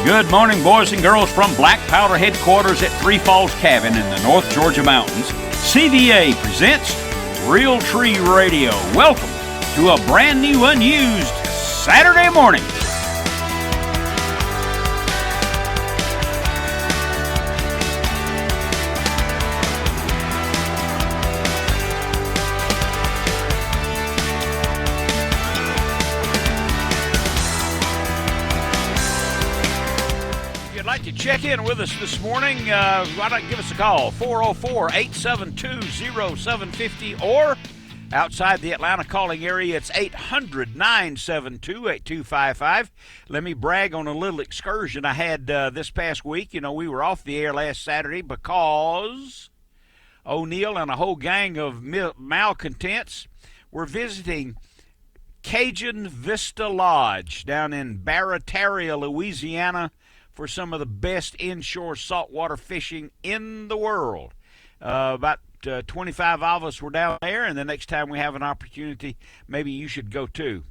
Good morning, boys and girls, from Black Powder headquarters at Three Falls Cabin in the North Georgia Mountains. CVA presents Real Tree Radio. Welcome to a brand new, unused Saturday morning. Check in with us this morning. Why not give us a call, 404-872-0750, or outside the Atlanta calling area, it's 800-972-8255. Let me brag on a little excursion I had this past week. You know, we were off the air last Saturday because O'Neill and a whole gang of malcontents were visiting Cajun Vista Lodge down in Barataria, Louisiana, for some of the best inshore saltwater fishing in the world. About 25 of us were down there, and the next time we have an opportunity, maybe you should go too.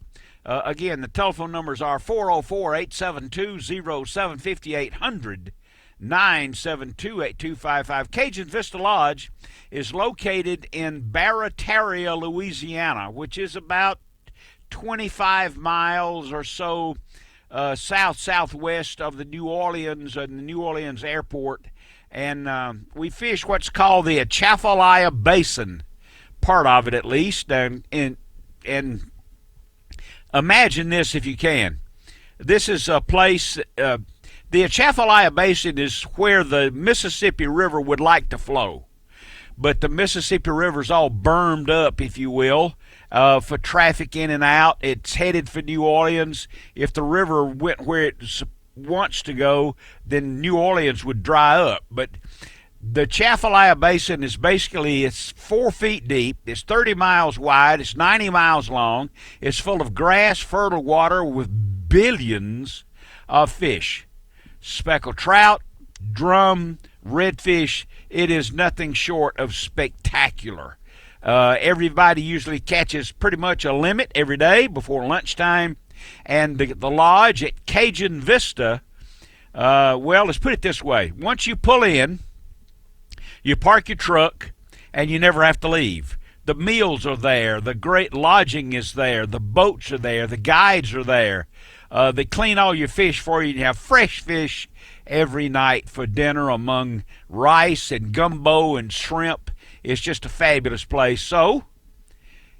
Again, the telephone numbers are 404-872-0750, 800-972-8255. Cajun Vista Lodge is located in Barataria, Louisiana, which is about 25 miles or so southwest of the New Orleans and the New Orleans airport, and we fish what's called the Atchafalaya Basin, part of it at least. And imagine this if you can. This is a place. The Atchafalaya Basin is where the Mississippi River would like to flow, but the Mississippi River's all bermed up, if you will, for traffic in and out. It's headed for New Orleans. If the river went where it wants to go, then New Orleans would dry up. But the Atchafalaya Basin is basically, it's 4 feet deep, it's 30 miles wide, it's 90 miles long, it's full of grass, fertile water with billions of fish. Speckled trout, drum, redfish, it is nothing short of spectacular. Everybody usually catches pretty much a limit every day before lunchtime. And the lodge at Cajun Vista, well, let's put it this way. Once you pull in, you park your truck, and you never have to leave. The meals are there. The great lodging is there. The boats are there. The guides are there. They clean all your fish for you. You have fresh fish every night for dinner among rice and gumbo and shrimp. It's just a fabulous place. So,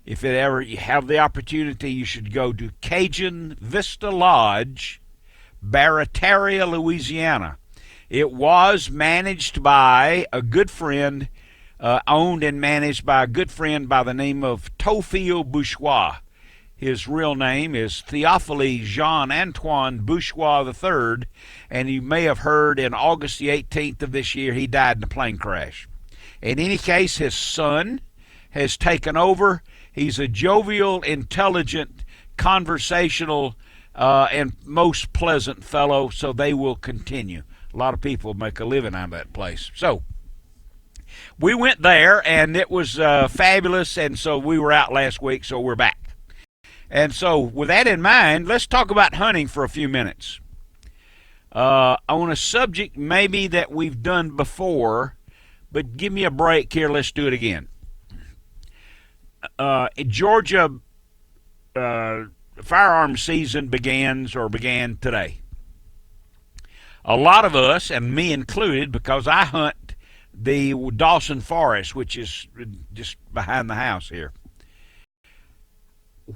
if ever you have the opportunity, you should go to Cajun Vista Lodge, Barataria, Louisiana. It was managed by a good friend, owned and managed by a good friend by the name of Théophile Bourgeois. His real name is Théophile Jean-Antoine Bourgeois III, and you may have heard in August the 18th of this year, he died in a plane crash. In any case, his son has taken over. He's a jovial, intelligent, conversational, and most pleasant fellow, so they will continue. A lot of people make a living out of that place. So, we went there, and it was fabulous, and so we were out last week, so we're back. And so, with that in mind, let's talk about hunting for a few minutes. On a subject maybe that we've done before, but give me a break here. Let's do it again. Georgia firearms season began today. A lot of us, and me included, because I hunt the Dawson Forest, which is just behind the house here.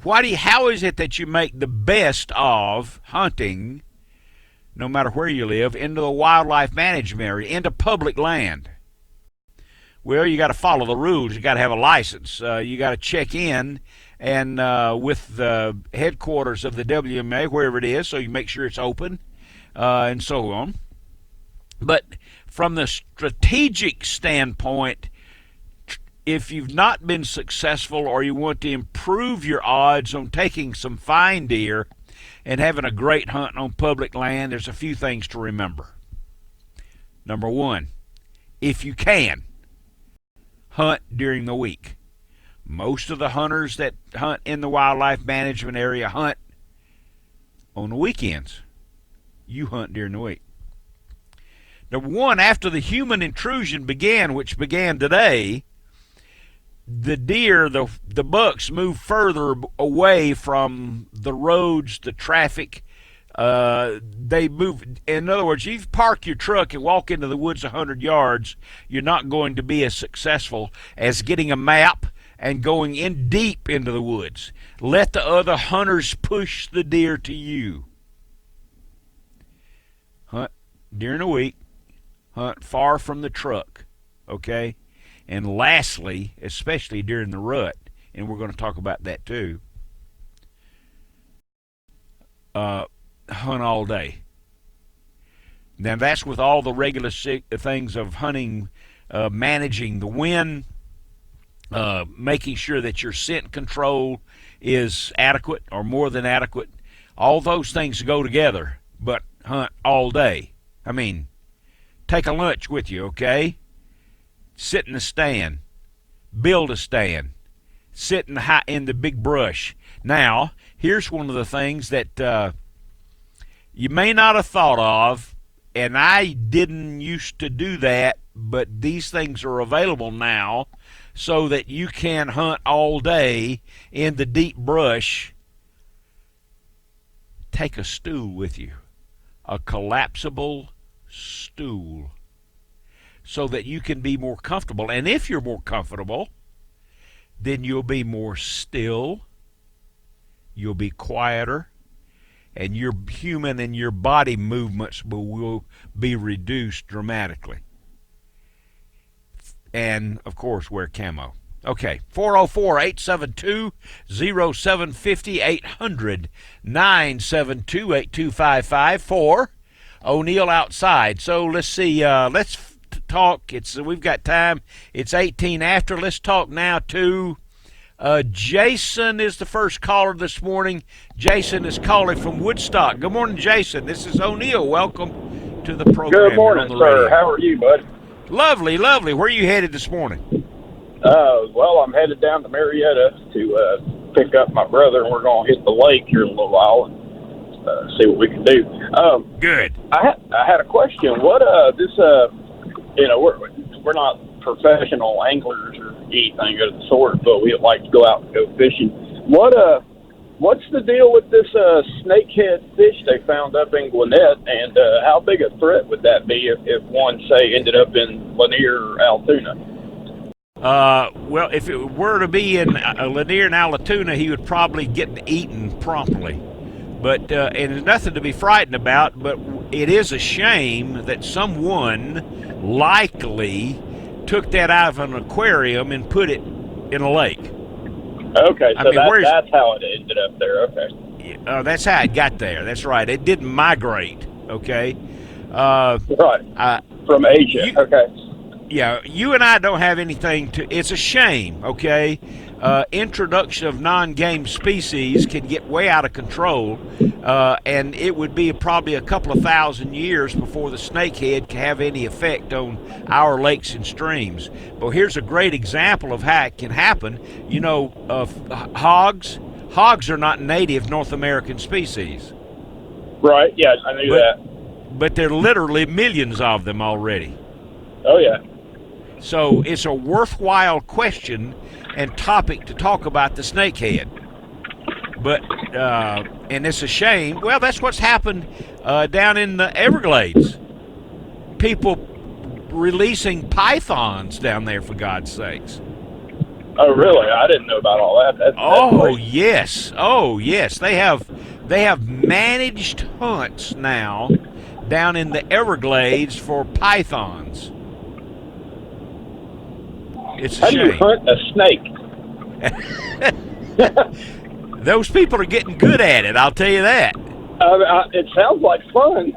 How is it that you make the best of hunting, no matter where you live, into the wildlife management area, into public land? Well, you got to follow the rules. You got to have a license. You got to check in and with the headquarters of the WMA, wherever it is, so you make sure it's open, and so on. But from the strategic standpoint, if you've not been successful or you want to improve your odds on taking some fine deer and having a great hunt on public land, there's a few things to remember. Number one, if you can, hunt during the week. Most of the hunters that hunt in the wildlife management area hunt on the weekends. you hunt during the week. Number one, after the human intrusion began, which began today, the deer, the bucks move further away from the roads, the traffic. They move. In other words, you park your truck and walk into the woods 100 yards, you're not going to be as successful as getting a map and going in deep into the woods. Let the other hunters push the deer to you. Hunt during the week. Hunt far from the truck, okay? And lastly, especially during the rut, and we're going to talk about that too, hunt all day. Now that's with all the regular things of hunting, managing the wind, making sure that your scent control is adequate or more than adequate. All those things go together, but hunt all day. I mean, take a lunch with you, okay? Sit in the stand. Build a stand. Sit in the big brush. Now, here's one of the things that you may not have thought of, and I didn't used to do that, but these things are available now so that you can hunt all day in the deep brush. Take a stool with you. A collapsible stool, so that you can be more comfortable. And if you're more comfortable, then you'll be more still, you'll be quieter, and your human and your body movements will be reduced dramatically. And, of course, wear camo. Okay, 404-872-0750, 800-972-8255 for O'Neill Outside. So let's see, let's talk. We've got time. It's 18 after. Let's talk now to Jason is the first caller this morning. Jason is calling from Woodstock. Good morning, Jason. This is O'Neill. Welcome to the program. Good morning, sir. How are you, bud? Lovely, lovely. Where are you headed this morning? Well, I'm headed down to Marietta to pick up my brother, and we're going to hit the lake here in a little while and see what we can do. Good. I had a question. What we're not professional anglers or anything of the sort, but we like to go out and go fishing. What's the deal with this snakehead fish they found up in Gwinnett, and how big a threat would that be if one, say, ended up in Lanier or Altoona? Well, if it were to be in Lanier and Altoona, he would probably get eaten promptly. But and there's nothing to be frightened about, but it is a shame that someone likely took that out of an aquarium and put it in a lake. Okay, so that's how it ended up there, okay. That's how it got there, that's right. It didn't migrate, okay? Right, from Asia, okay. Yeah, you and I don't have anything to... It's a shame, okay? Introduction of non-game species can get way out of control, and it would be probably a couple of thousand years before the snakehead can have any effect on our lakes and streams. But here's a great example of how it can happen. You know, hogs are not native North American species. Right, yeah, I knew that. But there are literally millions of them already. Oh, yeah. So it's a worthwhile question and topic to talk about the snakehead. But, and it's a shame. Well, that's what's happened down in the Everglades. People releasing pythons down there, for God's sakes. Oh, really? I didn't know about all that. That's yes. Oh, yes. They have managed hunts now down in the Everglades for pythons. It's a shame. How do you hunt a snake? Those people are getting good at it, I'll tell you that. It sounds like fun.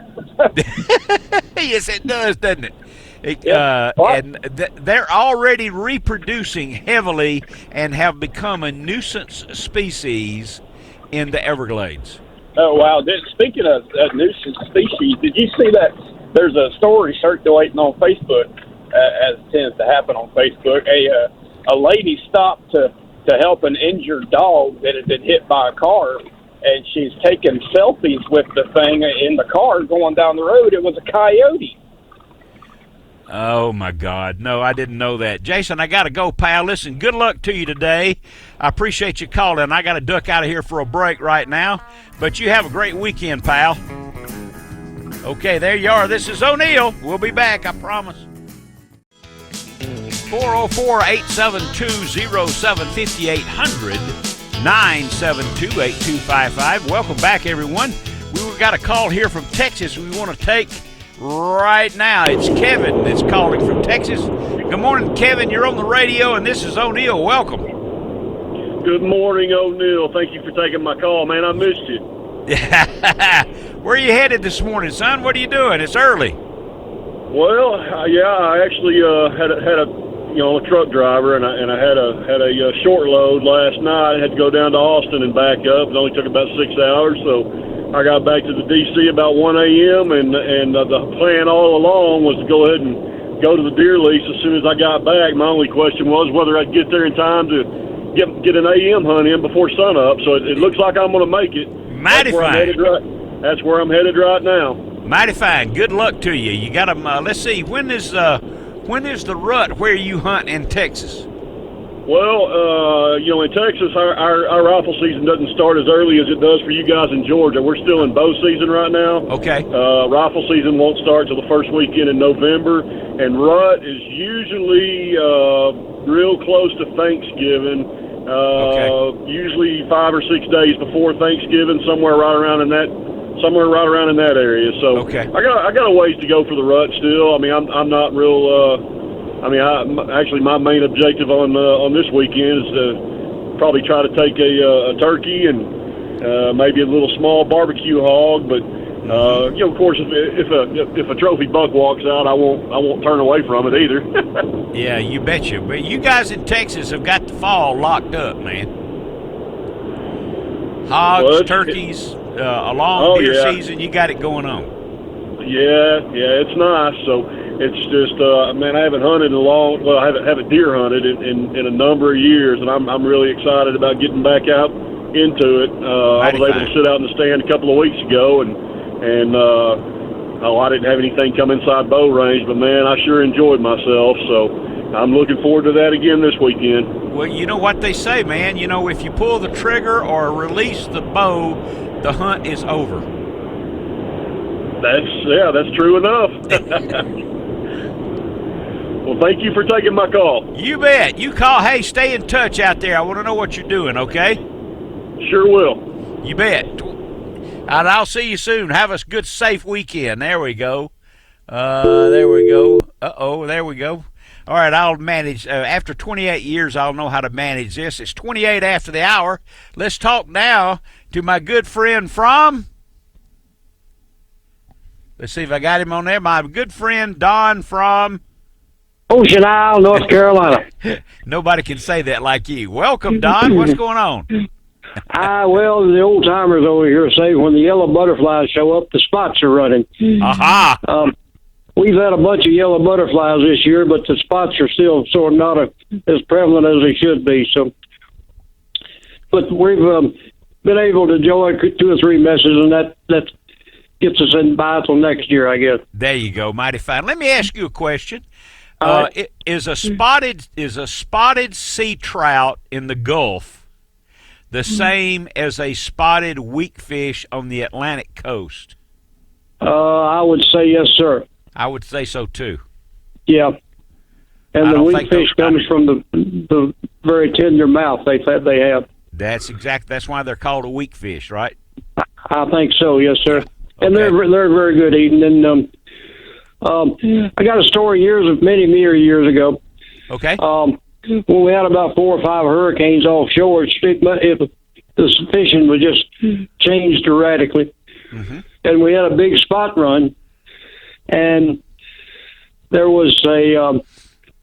Yes, it does, doesn't it? They're already reproducing heavily and have become a nuisance species in the Everglades. Oh, wow. Speaking of nuisance species, did you see that there's a story circulating on Facebook, as tends to happen on Facebook? A lady stopped to help an injured dog that had been hit by a car, and she's taking selfies with the thing in the car going down the road. It was a coyote. Oh, my God. No, I didn't know that. Jason, I got to go, pal. Listen, good luck to you today. I appreciate you calling. I got to duck out of here for a break right now. But you have a great weekend, pal. Okay, there you are. This is O'Neill. We'll be back, I promise. 404-872-0750, 800-972-8255. Welcome back, everyone. We've got a call here from Texas we want to take right now. It's Kevin that's calling from Texas. Good morning, Kevin. You're on the radio, and this is O'Neill. Welcome. Good morning, O'Neill. Thank you for taking my call, man. I missed you. Where are you headed this morning, son? What are you doing? It's early. Well, I actually had a truck driver, and I had a short load last night. I had to go down to Austin and back up. It only took about 6 hours, so I got back to the D.C. about 1 a.m., and the plan all along was to go ahead and go to the deer lease as soon as I got back. My only question was whether I'd get there in time to get an a.m. hunt in before sunup, so it looks like I'm going to make it. Mighty fine. That's where I'm headed right now. Mighty fine. Good luck to you. You got them. Let's see. When is the rut where you hunt in Texas? Well, in Texas, our rifle season doesn't start as early as it does for you guys in Georgia. We're still in bow season right now. Okay. Rifle season won't start till the first weekend in November, and rut is usually real close to Thanksgiving. Usually 5 or 6 days before Thanksgiving, somewhere right around in that area. So okay. I got a ways to go for the rut still. I mean, I'm not real. Actually, my main objective on this weekend is to probably try to take a turkey and maybe a little small barbecue hog. But of course, if a trophy buck walks out, I won't turn away from it either. Yeah, you betcha. But you guys in Texas have got the fall locked up, man. Hogs, turkeys, a long deer season. You got it going on. Yeah, it's nice. So it's just, I haven't hunted I haven't deer hunted in a number of years, and I'm really excited about getting back out into it. I was able to sit out in the stand a couple of weeks ago, and I didn't have anything come inside bow range, but man, I sure enjoyed myself. So I'm looking forward to that again this weekend. Well, you know what they say, man. If you pull the trigger or release the bow, the hunt is over. That's true enough. Well, thank you for taking my call. You bet. You call. Hey, stay in touch out there. I want to know what you're doing, okay? Sure will. You bet. And I'll see you soon. Have a good, safe weekend. There we go. There we go. There we go. All right, I'll manage. After 28 years, I'll know how to manage this. It's 28 after the hour. Let's talk now to my good friend from... Let's see if I got him on there. My good friend Don from... Ocean Isle, North Carolina. Nobody can say that like you. Welcome, Don. What's going on? Well, the old timers over here say when the yellow butterflies show up, the spots are running. Aha! We've had a bunch of yellow butterflies this year, but the spots are still sort of not as prevalent as they should be. So, but we've been able to enjoy 2 or 3 messes, and that gets us in by till next year, I guess. There you go, mighty fine. Let me ask you a question. Is a spotted sea trout in the Gulf the same as a spotted weakfish on the Atlantic coast? I would say yes, sir. I would say so too. Yeah, and the weakfish comes from the very tender mouth they have. That's why they're called a weakfish, right? I think so, yes, sir. Okay. And they're very good eating. And I got a story many years ago. Okay. When we had about 4 or 5 hurricanes offshore, the fishing was just changed erratically. Mm-hmm. And we had a big spot run, and there was 2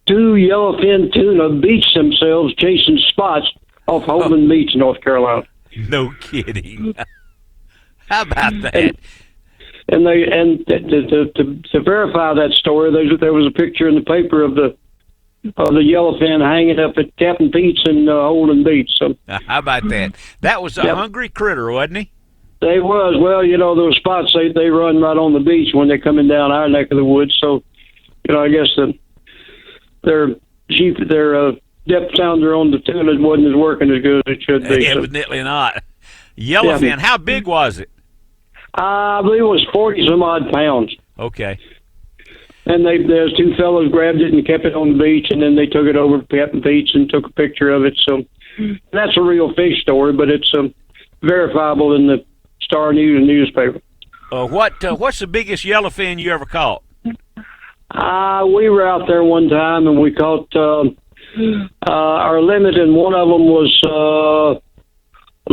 yellowfin tuna beached themselves chasing spots off Holman Beach, North Carolina. No kidding. How about that? To verify that story, there was a picture in the paper of the the yellowfin hanging up at Captain Pete's in Holden Beach. So How about that? That was a Yep. hungry critter, wasn't he? they was, well, those spots they run right on the beach when they're coming down our neck of the woods. So, I guess their depth sounder on the tuna wasn't working as good as it should be. So, Evidently not. Yellowfin, Yeah. how big was it? I believe it was 40 some odd pounds. Okay. And there's two fellows grabbed it and kept it on the beach, and then they took it over to Captain Pete's and took a picture of it. So that's a real fish story, but it's verifiable in the Star News newspaper. What's the biggest yellowfin you ever caught? We were out there one time, and we caught our limit, and one of them was a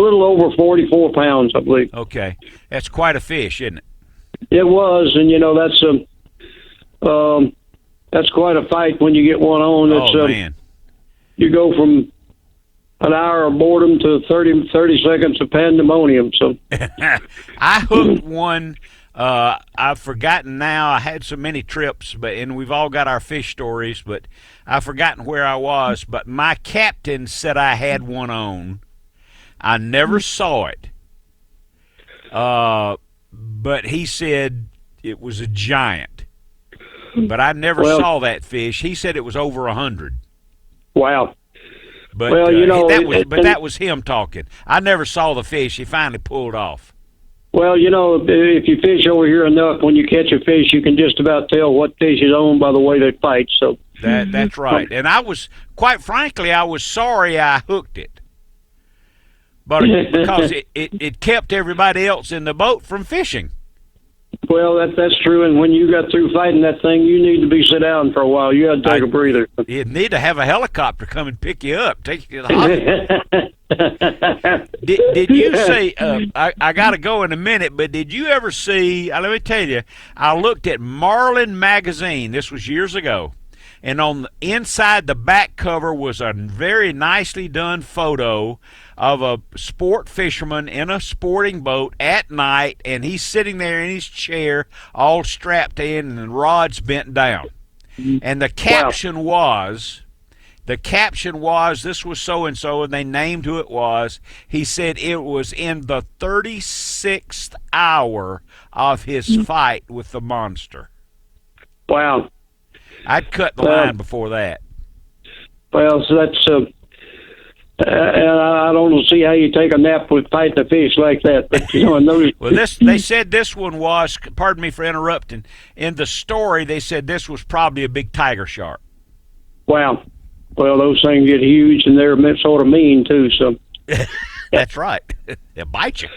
little over 44 pounds, I believe. Okay. That's quite a fish, isn't it? It was, and that's quite a fight when you get one on. It's, Oh, man. You go from an hour of boredom to 30 seconds of pandemonium. So I hooked one. I've forgotten now. I had so many trips, and we've all got our fish stories, but I've forgotten where I was. But my captain said I had one on. I never saw it. But he said it was a giant. But I never saw that fish. He said it was over 100. wow. But Well, that was him talking. I never saw the fish. He finally pulled off. Well, if you fish over here enough, when you catch a fish, you can just about tell what fish is on by the way they fight. So That's right. And quite frankly, I was sorry I hooked it. But because it kept everybody else in the boat from fishing. well, that's true. And when you got through fighting that thing, you need to be sit down for a while. You got to take a breather. You'd need to have a helicopter come and pick you up, take you to the hospital. Did you see, I got to go in a minute, but did you ever see, let me tell you, I looked at Marlin Magazine, this was years ago, and on the inside the back cover was a very nicely done photo of a sport fisherman in a sporting boat at night, and he's sitting there in his chair all strapped in and the rod's bent down. And the caption was, this was so-and-so, and they named who it was. He said it was in the 36th hour of his fight with the monster. Wow. I'd cut the line before that. Well, so that's and I don't see how you take a nap with fighting a fish like that. But and those. Well, they said this one was. Pardon me for interrupting. In the story, they said this was probably a big tiger shark. Wow. Well, those things get huge, and they're sort of mean too. So. That's right. They'll bite you.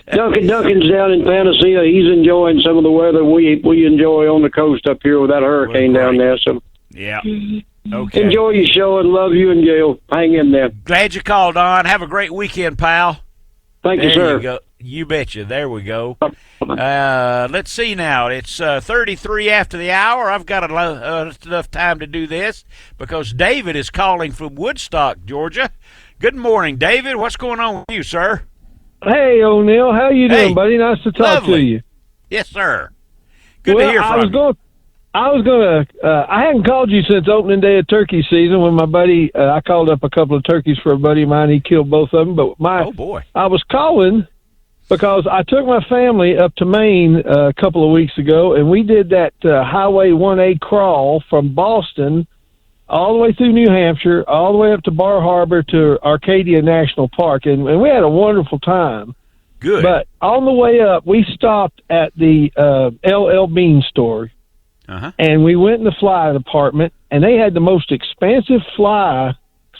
Duncan's down in Panacea. He's enjoying some of the weather we enjoy on the coast up here with that hurricane down there. So. Yeah. Okay. Enjoy your show and love you and Gail. Hang in there. Glad you called on. Have a great weekend, pal. Thank you, sir. You go. You betcha. There we go. Let's see now. It's 33 after the hour. I've got enough time to do this because David is calling from Woodstock, Georgia. Good morning, David. What's going on with you, sir? Hey, O'Neill. How you doing, buddy? Nice to talk to you. Yes, sir. Good to hear from you. I hadn't called you since opening day of turkey season when my buddy, I called up a couple of turkeys for a buddy of mine. He killed both of them. But oh, boy. I was calling because I took my family up to Maine a couple of weeks ago, and we did that Highway 1A crawl from Boston all the way through New Hampshire, all the way up to Bar Harbor to Arcadia National Park, and we had a wonderful time. Good. But on the way up, we stopped at the LL Bean store. Uh-huh. And we went in the fly department, and they had the most expansive fly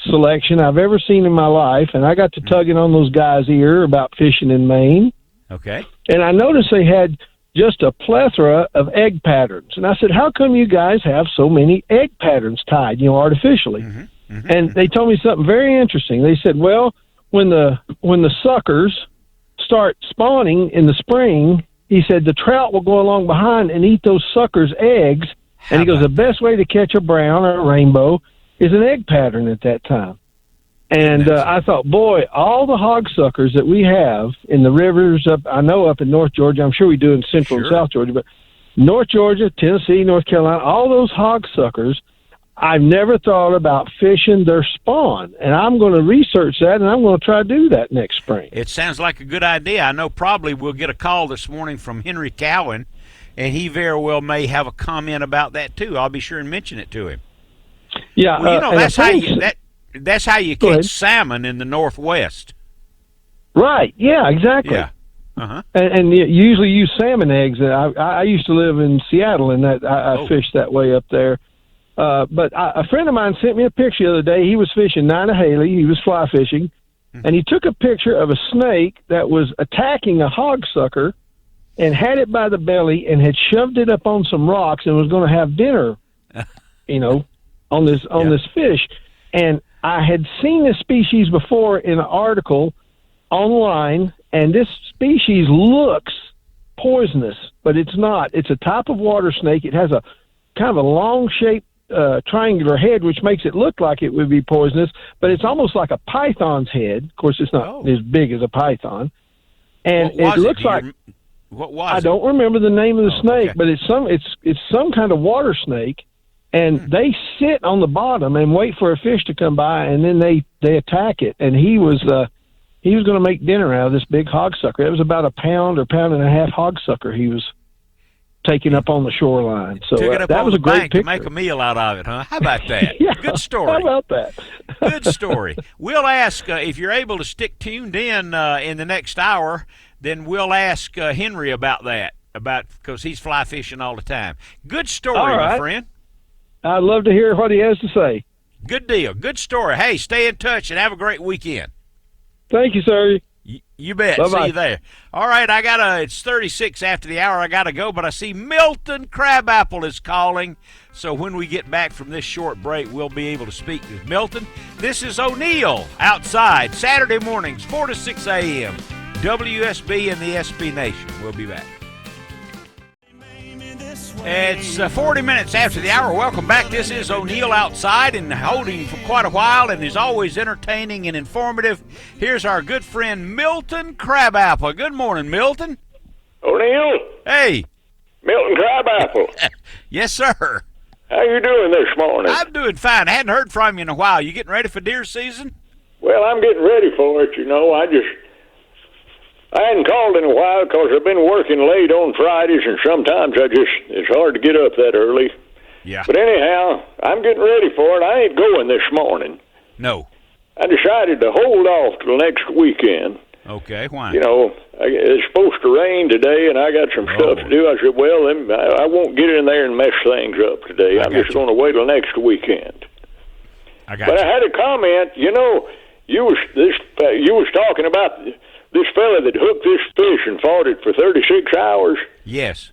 selection I've ever seen in my life. And I got to tugging on those guys' ear about fishing in Maine. Okay. And I noticed they had just a plethora of egg patterns. And I said, how come you guys have so many egg patterns tied, artificially? Mm-hmm. Mm-hmm. And they told me something very interesting. They said, well, when the suckers start spawning in the spring, he said the trout will go along behind and eat those suckers' eggs. And he goes, the best way to catch a brown or a rainbow is an egg pattern at that time. And I thought, boy, all the hog suckers that we have in the rivers up in North Georgia, I'm sure we do in Central and South Georgia, but North Georgia, Tennessee, North Carolina, all those hog suckers, I've never thought about fishing their spawn, and I'm going to research that, and I'm going to try to do that next spring. It sounds like a good idea. I know probably we'll get a call this morning from Henry Cowan, and he very well may have a comment about that too. I'll be sure and mention it to him. Yeah, Well, you know, and that's I how think- you that's how you Go catch ahead. salmon in the Northwest. Right, yeah, exactly. Yeah. Uh-huh. And you usually use salmon eggs. I used to live in Seattle, and I Oh. fished that way up there. But a friend of mine sent me a picture the other day. He was fishing Ninahaley. He was fly fishing, and he took a picture of a snake that was attacking a hog sucker and had it by the belly and had shoved it up on some rocks and was going to have dinner, on this fish. And I had seen this species before in an article online, and this species looks poisonous, but it's not. It's a type of water snake. It has a kind of a long-shaped triangular head, which makes it look like it would be poisonous, but it's almost like a python's head. Of course, it's not as big as a python. And What was it looks Do you like what was I it? don't remember the name of the Oh, snake, okay. but it's some kind of water snake, and they sit on the bottom and wait for a fish to come by, and then they attack it. And he was going to make dinner out of this big hog sucker. It was about a pound or pound and a half hog sucker he was taking up on the shoreline. So Took it up that on was the a great bank picture. to make a meal out of it, huh? How about that? Yeah, Good story. How about that? Good story. We'll ask if you're able to stick tuned in the next hour. Then we'll ask Henry about that, because he's fly fishing all the time. Good story, All my right. friend. I'd love to hear what he has to say. Good deal. Good story. Hey, stay in touch and have a great weekend. Thank you, sir. You bet. Bye-bye. See you there. All right, it's 36 after the hour. I gotta go, but I see Milton Crabapple is calling. So when we get back from this short break, we'll be able to speak with Milton. This is O'Neill Outside, Saturday mornings, 4 to 6 a.m. WSB and the SB Nation. We'll be back. It's 40 minutes after the hour. Welcome back. This is O'Neill Outside, and holding for quite a while, and is always entertaining and informative. Here's our good friend Milton Crabapple. Good morning, Milton. O'Neill, Hey. Milton Crabapple. Yes, sir. How you doing this morning? I'm doing fine. I hadn't heard from you in a while. You getting ready for deer season? Well, I'm getting ready for it, I hadn't called in a while because I've been working late on Fridays, and sometimes it's hard to get up that early. Yeah. But anyhow, I'm getting ready for it. I ain't going this morning. No. I decided to hold off till next weekend. Okay, why? It's supposed to rain today, and I got some stuff to do. I said, well, then I won't get in there and mess things up today. I'm just going to wait till next weekend. I got But you. I had a comment. You was talking about this fella that hooked this fish and fought it for 36 hours. Yes.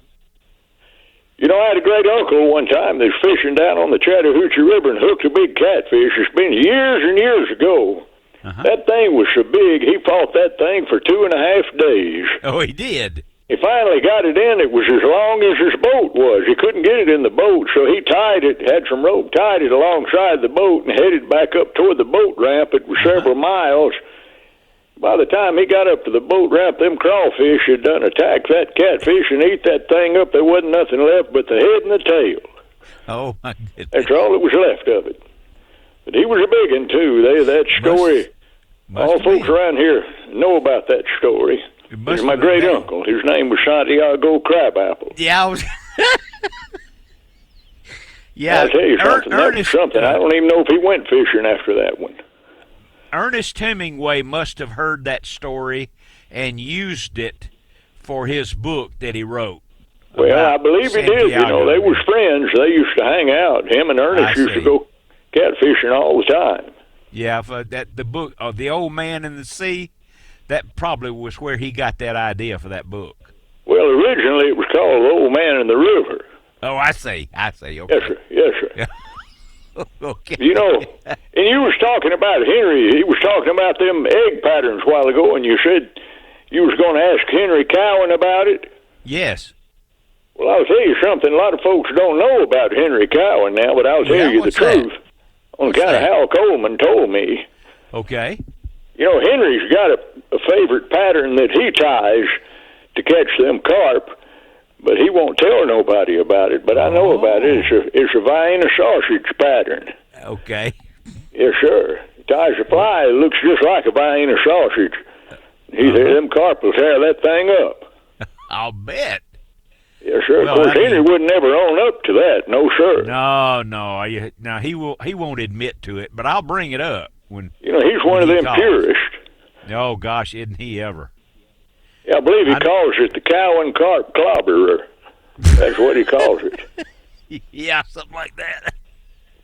I had a great uncle one time that was fishing down on the Chattahoochee River and hooked a big catfish. It's been years and years ago. Uh-huh. That thing was so big, he fought that thing for 2.5 days. Oh, he did. He finally got it in. It was as long as his boat was. He couldn't get it in the boat, so he tied it, had some rope, tied it alongside the boat, and headed back up toward the boat ramp. It was several miles. By the time he got up to the boat ramp, them crawfish had done attacked that catfish and eat that thing up. There wasn't nothing left but the head and the tail. Oh, my goodness. That's all that was left of it. But he was a big one, too. That story, Must all have folks been. around here know about that story. It must It was my have been great bad. uncle. His name was Santiago Crabapple. Yeah, I was. Yeah, I'll tell you something. That was Ernest, something. I don't even know if he went fishing after that one. Ernest Hemingway must have heard that story and used it for his book that he wrote. Well, about I believe he did. Santiago. They was friends. They used to hang out. Him and I Ernest used to see. go catfishing all the time. Yeah, the book of The Old Man in the Sea, that probably was where he got that idea for that book. Well, originally it was called The Old Man in the River. Oh, I see. Okay. Yes, sir. Yes, sir. Okay. And you was talking about Henry. He was talking about them egg patterns a while ago, and you said you was going to ask Henry Cowan about it. Yes. Well, I'll tell you something. A lot of folks don't know about Henry Cowan now, but I'll tell Yeah, you the what's that? truth. On account of that? Hal Coleman told me. Okay. Henry's got a favorite pattern that he ties to catch them carp, but he won't tell nobody about it. But I know about it. It's a Vienna sausage pattern. Okay. Yes, sir. Ties a fly. It looks just like a Vienna sausage. Them carpels tear that thing up. I'll bet. Yes, sir. Well, of course, Henry would never own up to that. No, sir. No. Now he won't admit to it, but I'll bring it up when. He's one of them purists. Oh gosh, isn't he ever? Yeah, I believe he calls it the cow and carp clobberer. That's what he calls it. Yeah, something like that.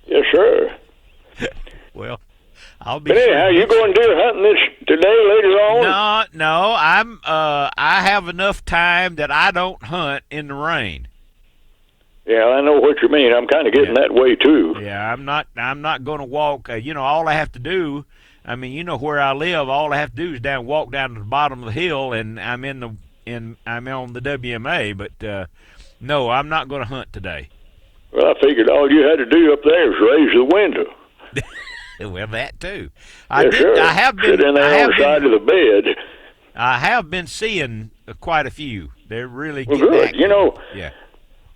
Yes, sir. Well, I'll be. But anyhow, you going deer hunting today later on? No. I have enough time that I don't hunt in the rain. Yeah, I know what you mean. I'm kind of getting that way too. Yeah, I'm not going to walk. All I have to do. I mean, where I live. All I have to do is walk down to the bottom of the hill, and I'm on the WMA. But no, I'm not going to hunt today. Well, I figured all you had to do up there was raise the window. Well, that too. Sure. I have been. Sit in there on the side of the bed. I have been seeing quite a few. They're really well, getting good. active. Yeah.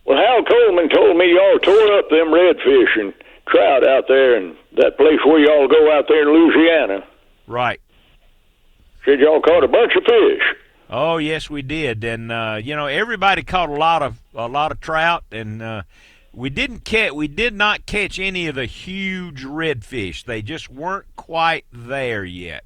Well, Hal Coleman told me y'all tore up them redfish and trout out there in that place where y'all go out there in Louisiana. Right. Said y'all caught a bunch of fish. Oh yes, we did, and everybody caught a lot of trout, and we did not catch any of the huge redfish. They just weren't quite there yet.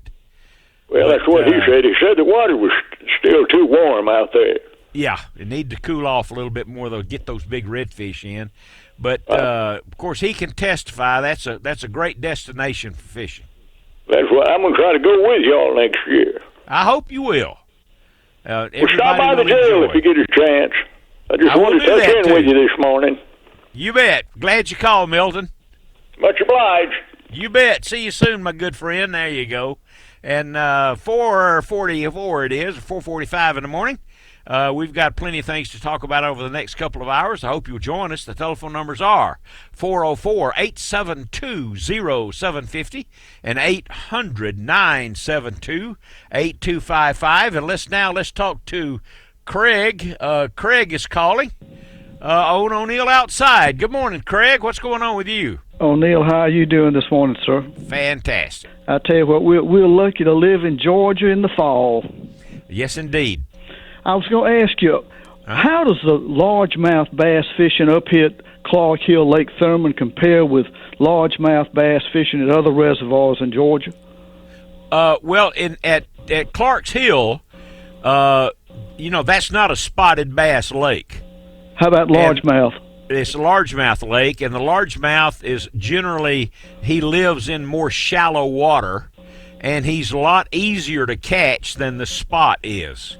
Well, that's what he said. He said the water was still too warm out there. Yeah, it need to cool off a little bit more, though, get those big redfish in. But of course, he can testify that's a great destination for fishing. That's why I'm gonna try to go with y'all next year. I hope you will. Well, stop by the jail if you get a chance. I just wanted to touch in with you this morning. You bet. Glad you called, Milton. Much obliged. You bet. See you soon, my good friend. There you go. And 4:44 it is, 4:45 in the morning. We've got plenty of things to talk about over the next couple of hours. I hope you'll join us. The telephone numbers are 404-872-0750 and 800-972-8255. And let's talk to Craig. Craig is calling. On O'Neill outside. Good morning, Craig. What's going on with you? O'Neill, how are you doing this morning, sir? Fantastic. I tell you what, we're lucky to live in Georgia in the fall. Yes, indeed. I was going to ask you, how does the largemouth bass fishing up here at Clark Hill, Lake Thurman compare with largemouth bass fishing at other reservoirs in Georgia? Well, at Clark's Hill, that's not a spotted bass lake. How about largemouth? It's a largemouth lake, and the largemouth is generally, he lives in more shallow water, and he's a lot easier to catch than the spot is.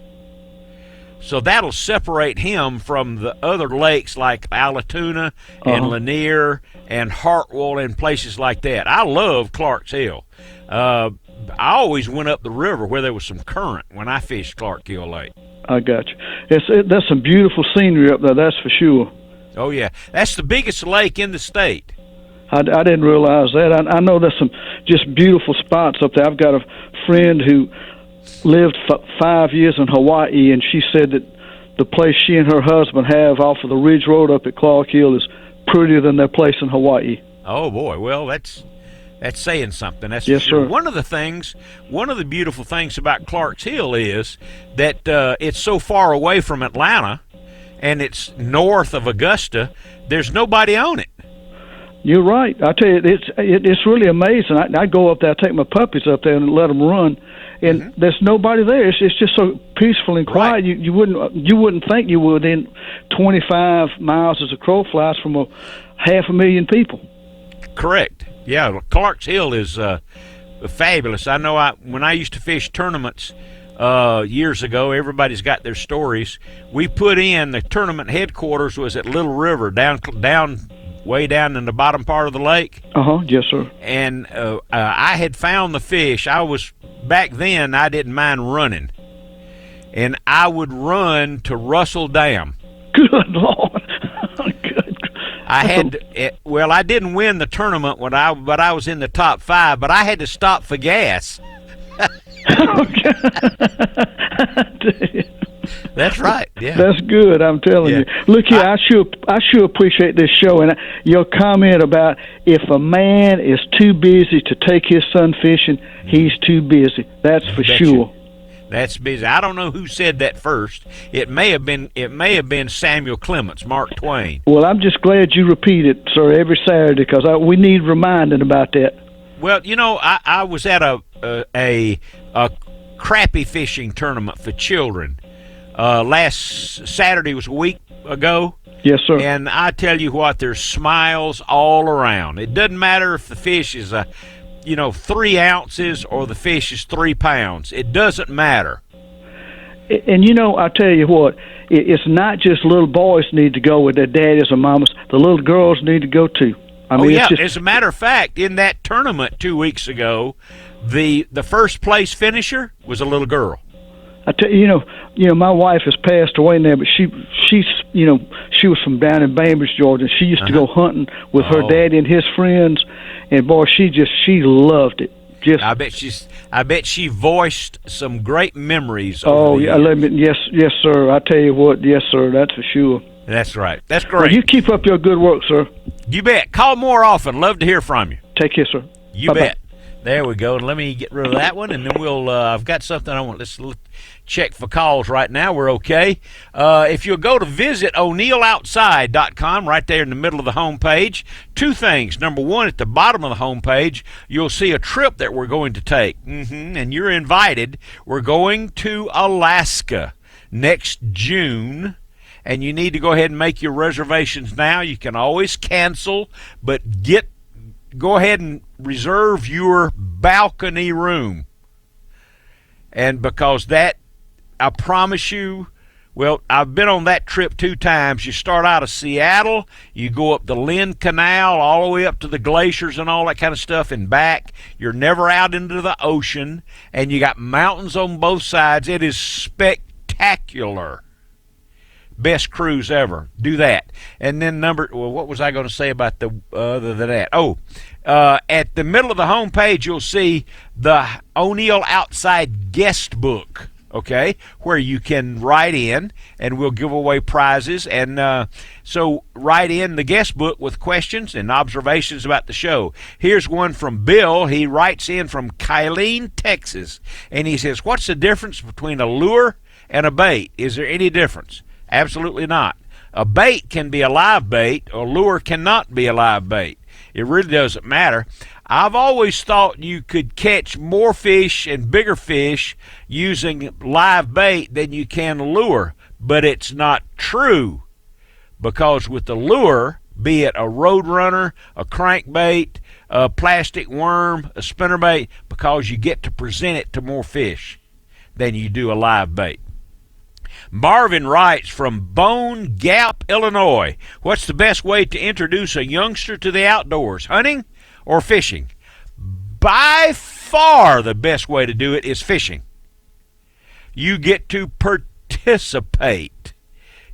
So that'll separate him from the other lakes like Allatoona and Lanier and Hartwell and places like that. I love Clark's Hill. I always went up the river where there was some current when I fished Clark Hill Lake. I got you. That's some beautiful scenery up there, that's for sure. Oh, yeah. That's the biggest lake in the state. I didn't realize that. I know there's some just beautiful spots up there. I've got a friend who lived 5 years in Hawaii, and she said that the place she and her husband have off of the Ridge Road up at Clark Hill is prettier than their place in Hawaii. Oh, boy. Well, that's saying something. That's yes, for sure. Sir. One of the beautiful things about Clark's Hill is that it's so far away from Atlanta, and it's north of Augusta. There's nobody on it. You're right. I tell you, it's really amazing. I go up there, I take my puppies up there and let them run, and there's nobody there. It's just so peaceful and quiet. Right. You wouldn't think you were within 25 miles as a crow flies from 500,000 people. Correct. Yeah, Clark's Hill is fabulous. I know when I used to fish tournaments years ago, everybody's got their stories. We put in the tournament headquarters was at Little River, down way down in the bottom part of the lake. Yes, sir. And I had found the fish. Back then I didn't mind running, and I would run to Russell Dam. Good Lord. Good. I didn't win the tournament but I was in the top 5, but I had to stop for gas. That's right. Yeah. That's good. I'm telling Yeah. you. Look here, I sure appreciate this show and your comment about if a man is too busy to take his son fishing, he's too busy. That's for Bet sure. you. That's busy. I don't know who said that first. It may have been Samuel Clemens, Mark Twain. Well, I'm just glad you repeat it, sir, every Saturday because we need reminding about that. Well, you know, I was at a crappie fishing tournament for children. Last Saturday was a week ago. Yes, sir. And I tell you what, there's smiles all around. It doesn't matter if the fish is 3 ounces or the fish is 3 pounds. It doesn't matter. And I tell you what, it's not just little boys need to go with their daddies or mamas. The little girls need to go too. I mean, yeah. it's just, As a matter of fact, in that tournament 2 weeks ago, the first place finisher was a little girl. I tell you, my wife has passed away now, but she was from down in Bainbridge, Georgia. She used to go hunting with her daddy and his friends, and boy, she loved it. I bet she voiced some great memories. Oh yeah, yes, sir. I tell you what, yes, sir. That's for sure. That's right. That's great. Well, you keep up your good work, sir. You bet. Call more often. Love to hear from you. Take care, sir. You Bye-bye. bet. There we go. Let me get rid of that one, and then we'll. I've got something I want. Let's check for calls right now. We're okay. If you'll go to visit o'neilloutside.com, right there in the middle of the home page, 2 things. Number 1, at the bottom of the home page, you'll see a trip that we're going to take, and you're invited. We're going to Alaska next June. And you need to go ahead and make your reservations now. You can always cancel, but go ahead and reserve your balcony room. And because that, I promise you, well, I've been on that trip 2 times. You start out of Seattle, you go up the Lynn Canal all the way up to the glaciers and all that kind of stuff and back. You're never out into the ocean, and you got mountains on both sides. It is spectacular. Best cruise ever. Do that. And then what was I going to say about the other than that? At the middle of the home page, you'll see the O'Neill Outside guest book, okay, where you can write in, and we'll give away prizes. And so write in the guest book with questions and observations about the show. Here's one from Bill. He writes in from Kylene, Texas, and he says, what's the difference between a lure and a bait? Is there any difference? Absolutely not. A bait can be a live bait. A lure cannot be a live bait. It really doesn't matter. I've always thought you could catch more fish and bigger fish using live bait than you can lure, but it's not true. Because with the lure, be it a roadrunner, a crankbait, a plastic worm, a spinnerbait, because you get to present it to more fish than you do a live bait. Marvin writes from Bone Gap, Illinois. What's the best way to introduce a youngster to the outdoors, hunting or fishing? By far the best way to do it is fishing. You get to participate.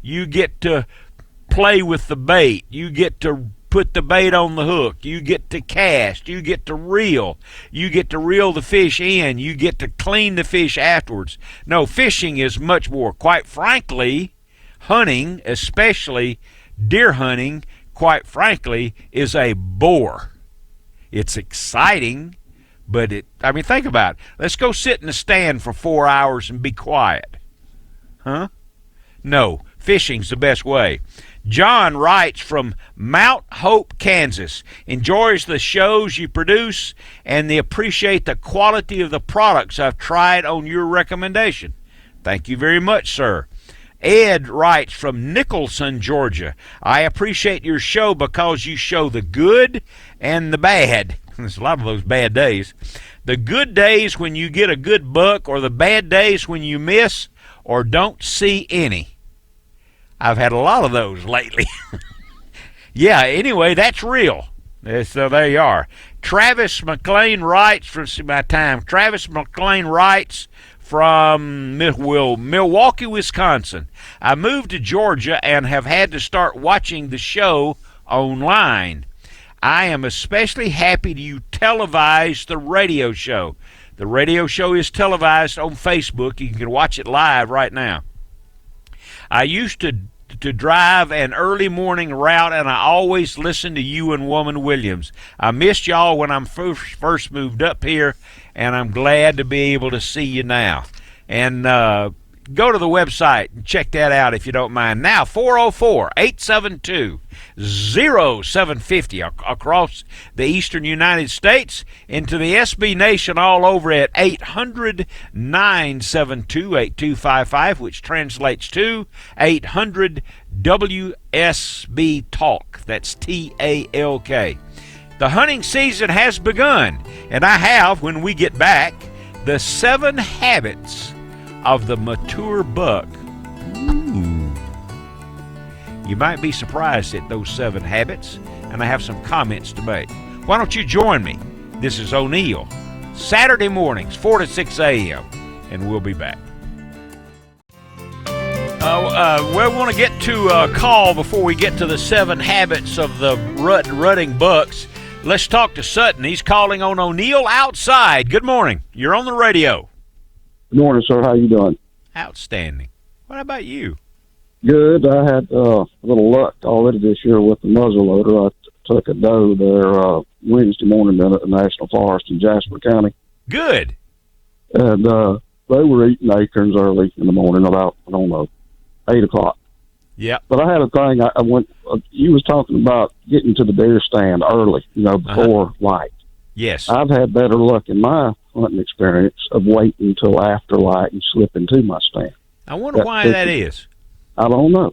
You get to play with the bait. You get to put the bait on the hook. You get to cast. You get to reel. You get to reel the fish in. You get to clean the fish afterwards. No, fishing is much more. Quite frankly, hunting, especially deer hunting, quite frankly, is a bore. It's exciting, but think about it. Let's go sit in a stand for 4 hours and be quiet. Huh? No, fishing's the best way. John writes from Mount Hope, Kansas. Enjoys the shows you produce and they appreciate the quality of the products I've tried on your recommendation. Thank you very much, sir. Ed writes from Nicholson, Georgia. I appreciate your show because you show the good and the bad. There's a lot of those bad days. The good days when you get a good buck, or the bad days when you miss or don't see any. I've had a lot of those lately. Yeah, anyway, that's real. So there you are. Travis McLean writes Travis McLean writes from Milwaukee, Wisconsin. I moved to Georgia and have had to start watching the show online. I am especially happy you televised the radio show. The radio show is televised on Facebook. You can watch it live right now. I used to drive an early morning route, and I always listened to you and Woman Williams. I missed y'all when I first moved up here, and I'm glad to be able to see you now. And go to the website and check that out if you don't mind. Now, 404-872-0750 across the eastern United States, into the SB Nation all over at 800-972-8255, which translates to 800-WSB Talk. That's TALK. The hunting season has begun, and I have, when we get back, the 7 habits of the mature buck. Ooh. You might be surprised at those 7 habits, and I have some comments to make. Why don't you join me? This is O'Neill, Saturday mornings, 4 to 6 a.m., and we'll be back. We want to get to a call before we get to the 7 habits of the rutting bucks. Let's talk to Sutton. He's calling on O'Neill Outside. Good morning. You're on the radio. Good morning, sir. How you doing? Outstanding. What about you? Good. I had a little luck already this year with the muzzleloader. I took a doe there Wednesday morning down at the National Forest in Jasper County. Good. And they were eating acorns early in the morning, about, 8 o'clock. Yep. But I had a thing. I went. You was talking about getting to the deer stand early, before light. Yes. I've had better luck in my hunting experience of waiting until after light and slipping to my stand. I wonder why that is. I don't know.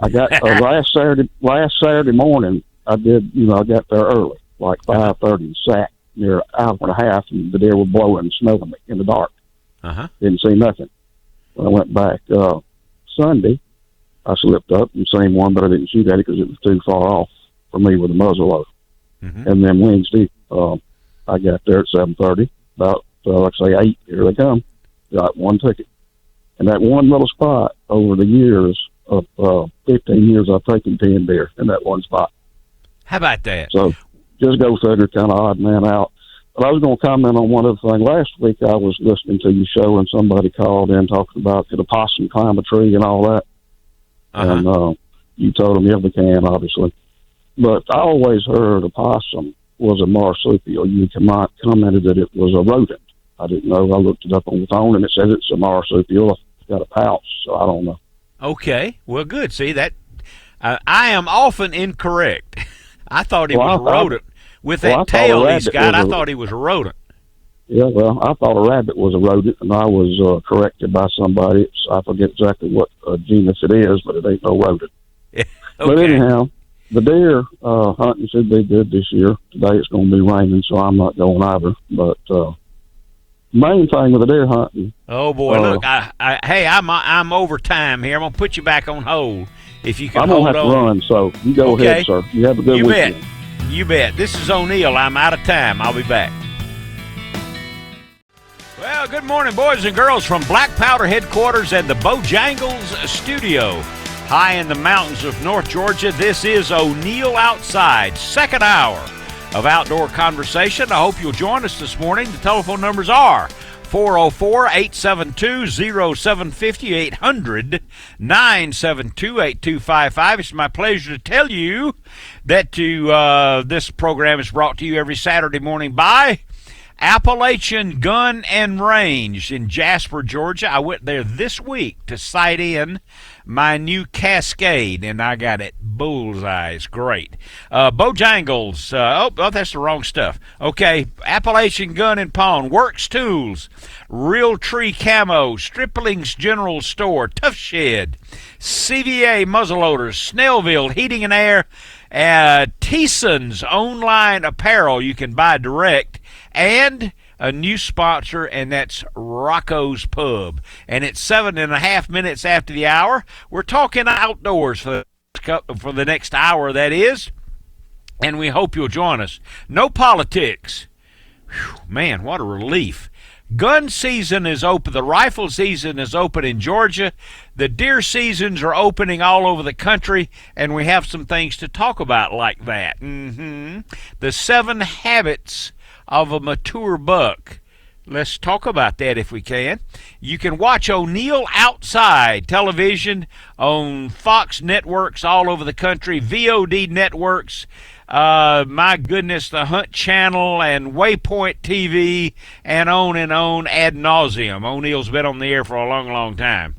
I got last Saturday morning. I got there early, like 5:30, and sat near an hour and a half, and the deer were blowing and smelling me in the dark. Didn't see nothing. When I went back Sunday, I slipped up and seen one, but I didn't shoot at it because it was too far off for me with a muzzleloader. And then Wednesday, I got there at 7:30, about like I say 8. Here they come. Got one ticket, and that one little spot over the years of 15 years, I've taken 10 deer in that one spot. How about that? So just go figure, kind of odd man out. But I was going to comment on one other thing. Last week I was listening to your show, and somebody called in talking about could a possum climb a tree and all that. And you told them, yeah, they can, obviously. But I always heard a possum was a marsupial. You commented that it was a rodent. I didn't know. I looked it up on the phone, and it says it's a marsupial. It's got a pouch, so I don't know. Okay. Well, good. See, that I am often incorrect. I thought he was a rodent. With that tail he's got, I thought he was a rodent. Yeah, well, I thought a rabbit was a rodent, and I was corrected by somebody. I forget exactly what genus it is, but it ain't no rodent. Okay. But anyhow, the deer hunting should be good this year. Today it's going to be raining, so I'm not going either. But main thing with the deer hunting. Oh boy, look! Hey, I'm over time here. I'm gonna put you back on hold if you can. I'm hold gonna have on. to run, so you go ahead, sir. You have a good weekend. You bet. This is O'Neill. I'm out of time. I'll be back. Well, good morning, boys and girls, from Black Powder headquarters and the Bojangles studio. High in the mountains of North Georgia, this is O'Neill Outside, second hour of outdoor conversation. I hope you'll join us this morning. The telephone numbers are 404-872-0750, 800-972-8255. It's my pleasure to tell you that this program is brought to you every Saturday morning by Appalachian Gun and Range in Jasper, Georgia. I went there this week to sight in my new Cascade, and I got it bullseye. It's great. Bojangles. Oh, that's the wrong stuff. Okay, Appalachian Gun and Pawn, Works Tools, Real Tree Camo, Stripling's General Store, Tough Shed, CVA Muzzleloaders, Snellville Heating and Air, Teeson's Online Apparel you can buy direct, and a new sponsor, and that's Rocco's Pub. And it's 7.5 minutes after the hour. We're talking outdoors for the next hour, that is, and we hope you'll join us. No politics. Whew, man, what a relief. Gun season is open. The rifle season is open in Georgia. The deer seasons are opening all over the country, and we have some things to talk about like that. The 7 habits of a mature buck. Let's talk about that if we can. You can watch O'Neill Outside television on Fox networks all over the country, VOD networks, my goodness, the Hunt Channel and Waypoint TV, and on ad nauseum. O'Neill's been on the air for a long, long time.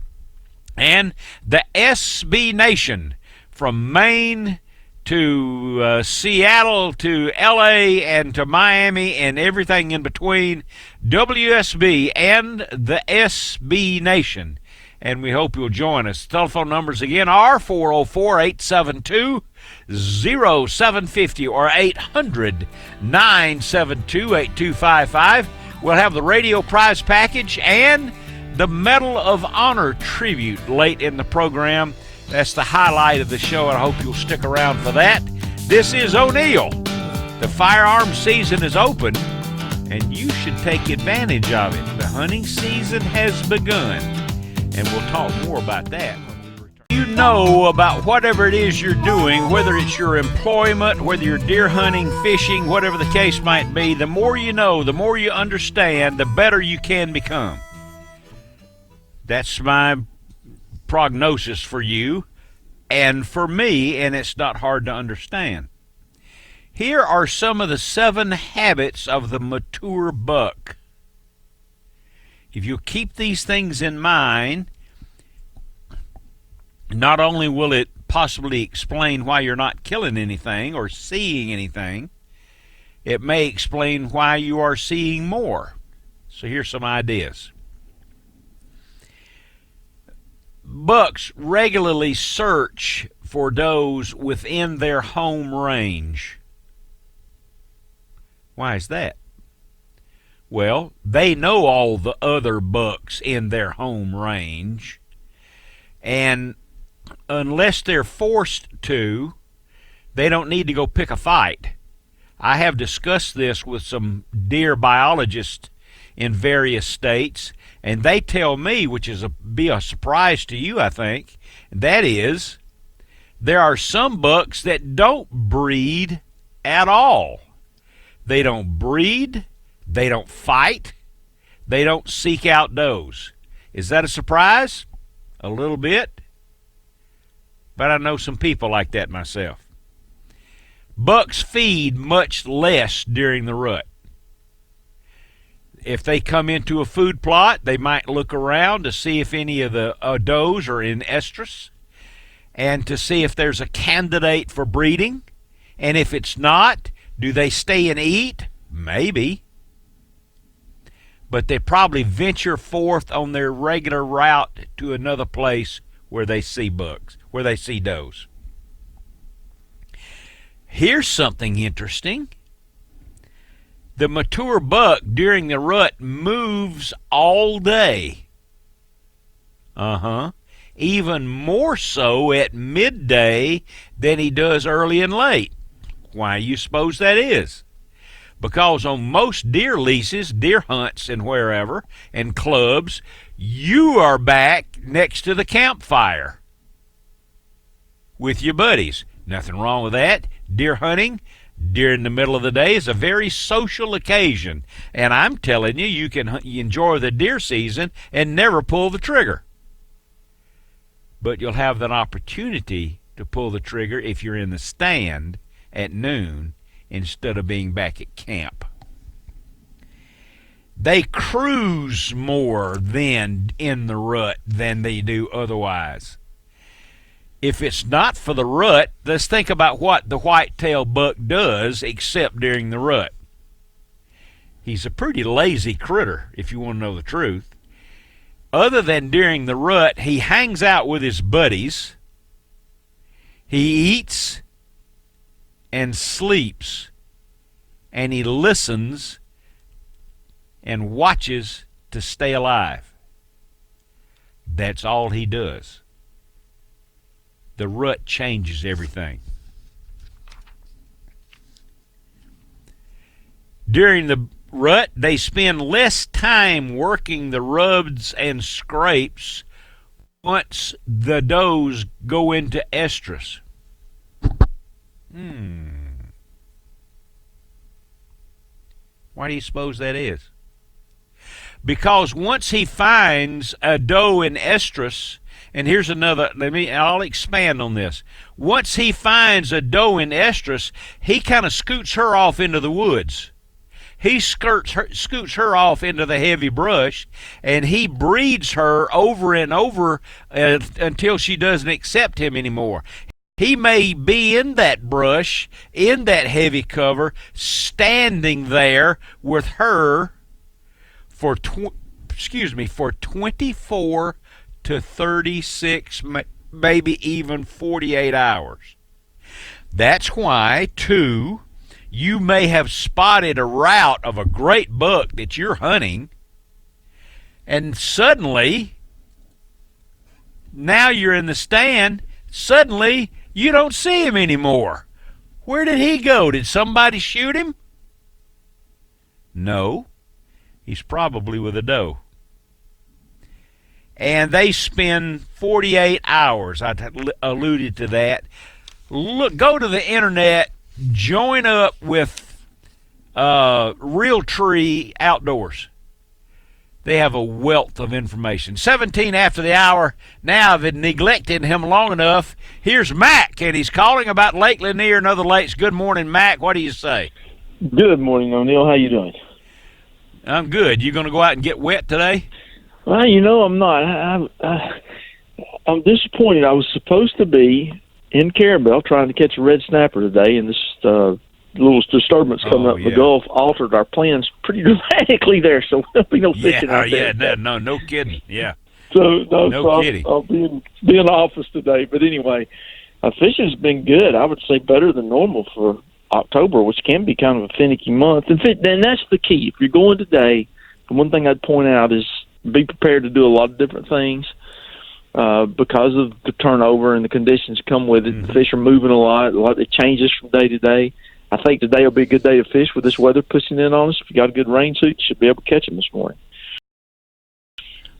And the SB Nation from Maine to Seattle to LA and to Miami and everything in between, WSB and the SB Nation. And we hope you'll join us. Telephone numbers again are 404-872-0750 or 800-972-8255. We'll have the radio prize package and the Medal of Honor tribute late in the program. That's the highlight of the show, and I hope you'll stick around for that. This is O'Neill. The firearms season is open, and you should take advantage of it. The hunting season has begun, and we'll talk more about that when we return. You know about whatever it is you're doing, whether it's your employment, whether you're deer hunting, fishing, whatever the case might be, the more you know, the more you understand, the better you can become. That's my prognosis for you and for me, and it's not hard to understand. Here are some of the 7 habits of the mature buck. If you keep these things in mind, not only will it possibly explain why you're not killing anything or seeing anything, it may explain why you are seeing more. So here's some ideas. Bucks regularly search for does within their home range. Why is that? Well, they know all the other bucks in their home range, and unless they're forced to, they don't need to go pick a fight. I have discussed this with some deer biologists in various states, and they tell me, which is be a surprise to you, I think, that is, there are some bucks that don't breed at all. They don't breed, they don't fight, they don't seek out does. Is that a surprise? A little bit. But I know some people like that myself. Bucks feed much less during the rut. If they come into a food plot, they might look around to see if any of the does are in estrus and to see if there's a candidate for breeding. And if it's not, do they stay and eat? Maybe. But they probably venture forth on their regular route to another place where they see bucks, where they see does. Here's something interesting. The mature buck during the rut moves all day. Even more so at midday than he does early and late. Why you suppose that is? Because on most deer leases, deer hunts and wherever, and clubs, you are back next to the campfire with your buddies. Nothing wrong with that. Deer hunting during the middle of the day is a very social occasion, and I'm telling you, you can enjoy the deer season and never pull the trigger. But you'll have an opportunity to pull the trigger if you're in the stand at noon instead of being back at camp. They cruise more then in the rut than they do otherwise. If it's not for the rut, let's think about what the white-tailed buck does except during the rut. He's a pretty lazy critter, if you want to know the truth. Other than during the rut, he hangs out with his buddies. He eats and sleeps, and he listens and watches to stay alive. That's all he does. The rut changes everything. During the rut, they spend less time working the rubs and scrapes once the does go into estrus. Why do you suppose that is? because once he finds a doe in estrus, and here's another, I'll expand on this. Once he finds a doe in estrus, he kind of scoots her off into the woods. He scoots her off into the heavy brush, and he breeds her over and over until she doesn't accept him anymore. He may be in that brush, in that heavy cover, standing there with her for 24 to 36, maybe even 48 hours. That's why, too, you may have spotted a route of a great buck that you're hunting, and suddenly, now you're in the stand, suddenly you don't see him anymore. Where did he go? Did somebody shoot him? No. He's probably with a doe. And they spend 48 hours. I alluded to that. Look, go to the internet, join up with Realtree Outdoors. They have a wealth of information. 17 after the hour. Now I've neglected him long enough. Here's Mac, and he's calling about Lake Lanier and other lakes. Good morning, Mac. What do you say? Good morning, O'Neill. How you doing? I'm good. You going to go out and get wet today? Well, I'm not. I'm disappointed. I was supposed to be in Carabel trying to catch a red snapper today, and this little disturbance coming up in the Gulf altered our plans pretty dramatically there, so there'll be no fishing out there. No kidding. Yeah. So kidding. I'll be in the office today. But anyway, fishing's been good. I would say better than normal for October, which can be kind of a finicky month. And that's the key. If you're going today, the one thing I'd point out is be prepared to do a lot of different things because of the turnover and the conditions come with it. Mm-hmm. The fish are moving a lot. It changes from day to day. I think today will be a good day to fish with this weather pushing in on us. If you got a good rain suit, you should be able to catch them this morning.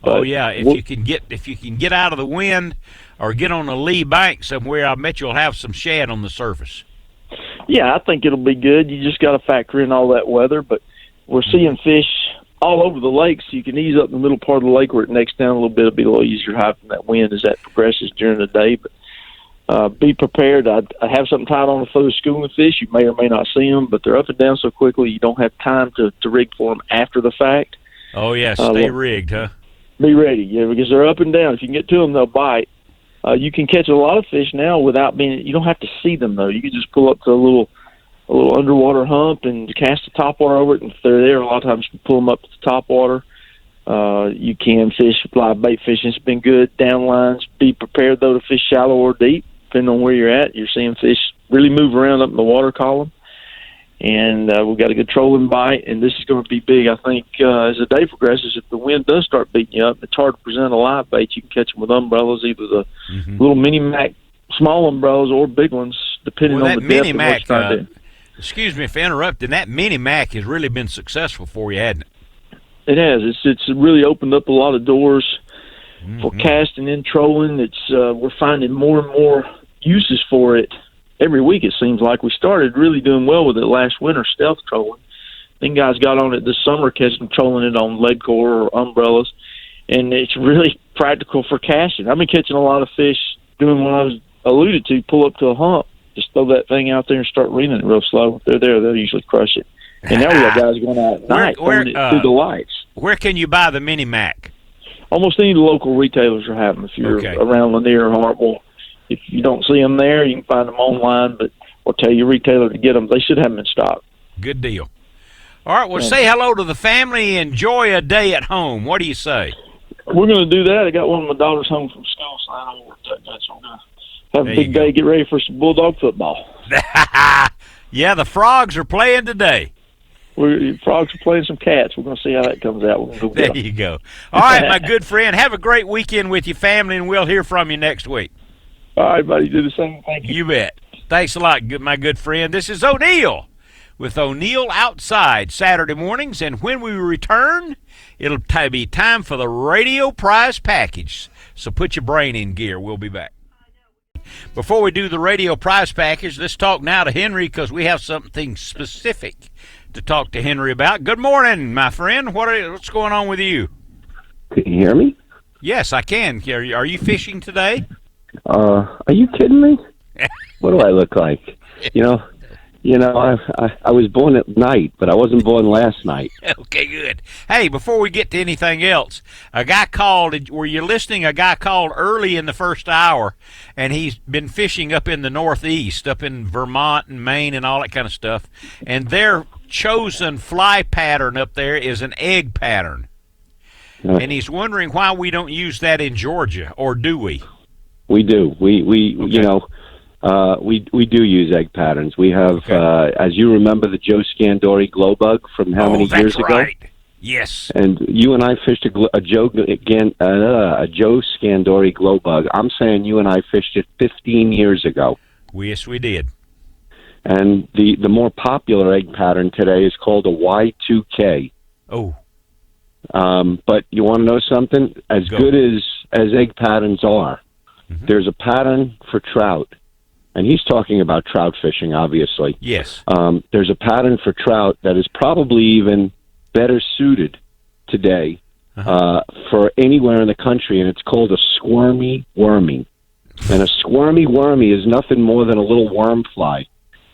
But, if you can get out of the wind or get on a lee bank somewhere, I bet you'll have some shad on the surface. Yeah, I think it'll be good. You just got to factor in all that weather. But we're seeing fish all over the lake, so you can ease up in the middle part of the lake where it necks down a little bit. It'll be a little easier to hide from that wind as that progresses during the day. But be prepared. I have something tied on the foot of schooling fish. You may or may not see them, but they're up and down so quickly you don't have time to rig for them after the fact. Oh, yeah, stay rigged, huh? Be ready, yeah, because they're up and down. If you can get to them, they'll bite. You can catch a lot of fish now without you don't have to see them, though. You can just pull up to a little underwater hump and cast the topwater over it, and if they're there, a lot of times you can pull them up to the topwater. You can fish live bait fishing. It's been good. Down lines. Be prepared, though, to fish shallow or deep, depending on where you're at. You're seeing fish really move around up in the water column. And we've got a good trolling bite, and this is going to be big, I think, as the day progresses. If the wind does start beating you up, it's hard to present a live bait. You can catch them with umbrellas, either the little mini-mac small umbrellas or big ones, depending on the depth of what you're trying to do. Excuse me if I interrupted. That mini-mac has really been successful for you, hasn't it? It has. It's really opened up a lot of doors for casting and trolling. We're finding more and more uses for it every week. It seems like we started really doing well with it last winter, stealth trolling. Then guys got on it this summer, catching trolling it on lead core or umbrellas, and it's really practical for casting. I've been catching a lot of fish doing what I was alluded to, pull up to a hump, just throw that thing out there and start reeling it real slow. If they're there, they'll usually crush it. And now we got guys going out at night throwing it through the lights. Where can you buy the Mini-Mac? Almost any of the local retailers are having them. If you're around Lanier or Hartwell, if you don't see them there, you can find them online, but we'll tell your retailer to get them. They should have them in stock. Good deal. All right, well, say hello to the family. Enjoy a day at home. What do you say? We're going to do that. I got one of my daughters home from school, so I don't work that much. I'm going to have a big day, get ready for some Bulldog football. Yeah, the Frogs are playing today. Frogs are playing some Cats. We're going to see how that comes out. We're gonna go there you go. All right, my good friend. Have a great weekend with your family, and we'll hear from you next week. All right, buddy. Do the same. Thank you. You bet. Thanks a lot, my good friend. This is O'Neill with O'Neill Outside Saturday mornings, and when we return, it'll be time for the radio prize package. So put your brain in gear. We'll be back. Before we do the radio prize package, let's talk now to Henry because we have something specific to talk to Henry about. Good morning, my friend. What's going on with you? Can you hear me? Yes, I can. Are you fishing today? Are you kidding me? What do I look like? I was born at night, but I wasn't born last night. Okay, good. Hey, before we get to anything else, a guy called. Were you listening? A guy called early in the first hour, and he's been fishing up in the Northeast, up in Vermont and Maine and all that kind of stuff. And their chosen fly pattern up there is an egg pattern. And he's wondering why we don't use that in Georgia, or do we? We do. We do use egg patterns. We have, as you remember, the Joe Scandori glow bug from how many years ago? Right. Yes. And you and I fished a Joe Scandori glow bug. I'm saying you and I fished it 15 years ago. Yes, we did. And the more popular egg pattern today is called a Y2K. Oh. But you want to know something? As good as egg patterns are, there's a pattern for trout. And he's talking about trout fishing, obviously. Yes. There's a pattern for trout that is probably even better suited today for anywhere in the country, and it's called a squirmy wormy. And a squirmy wormy is nothing more than a little worm fly,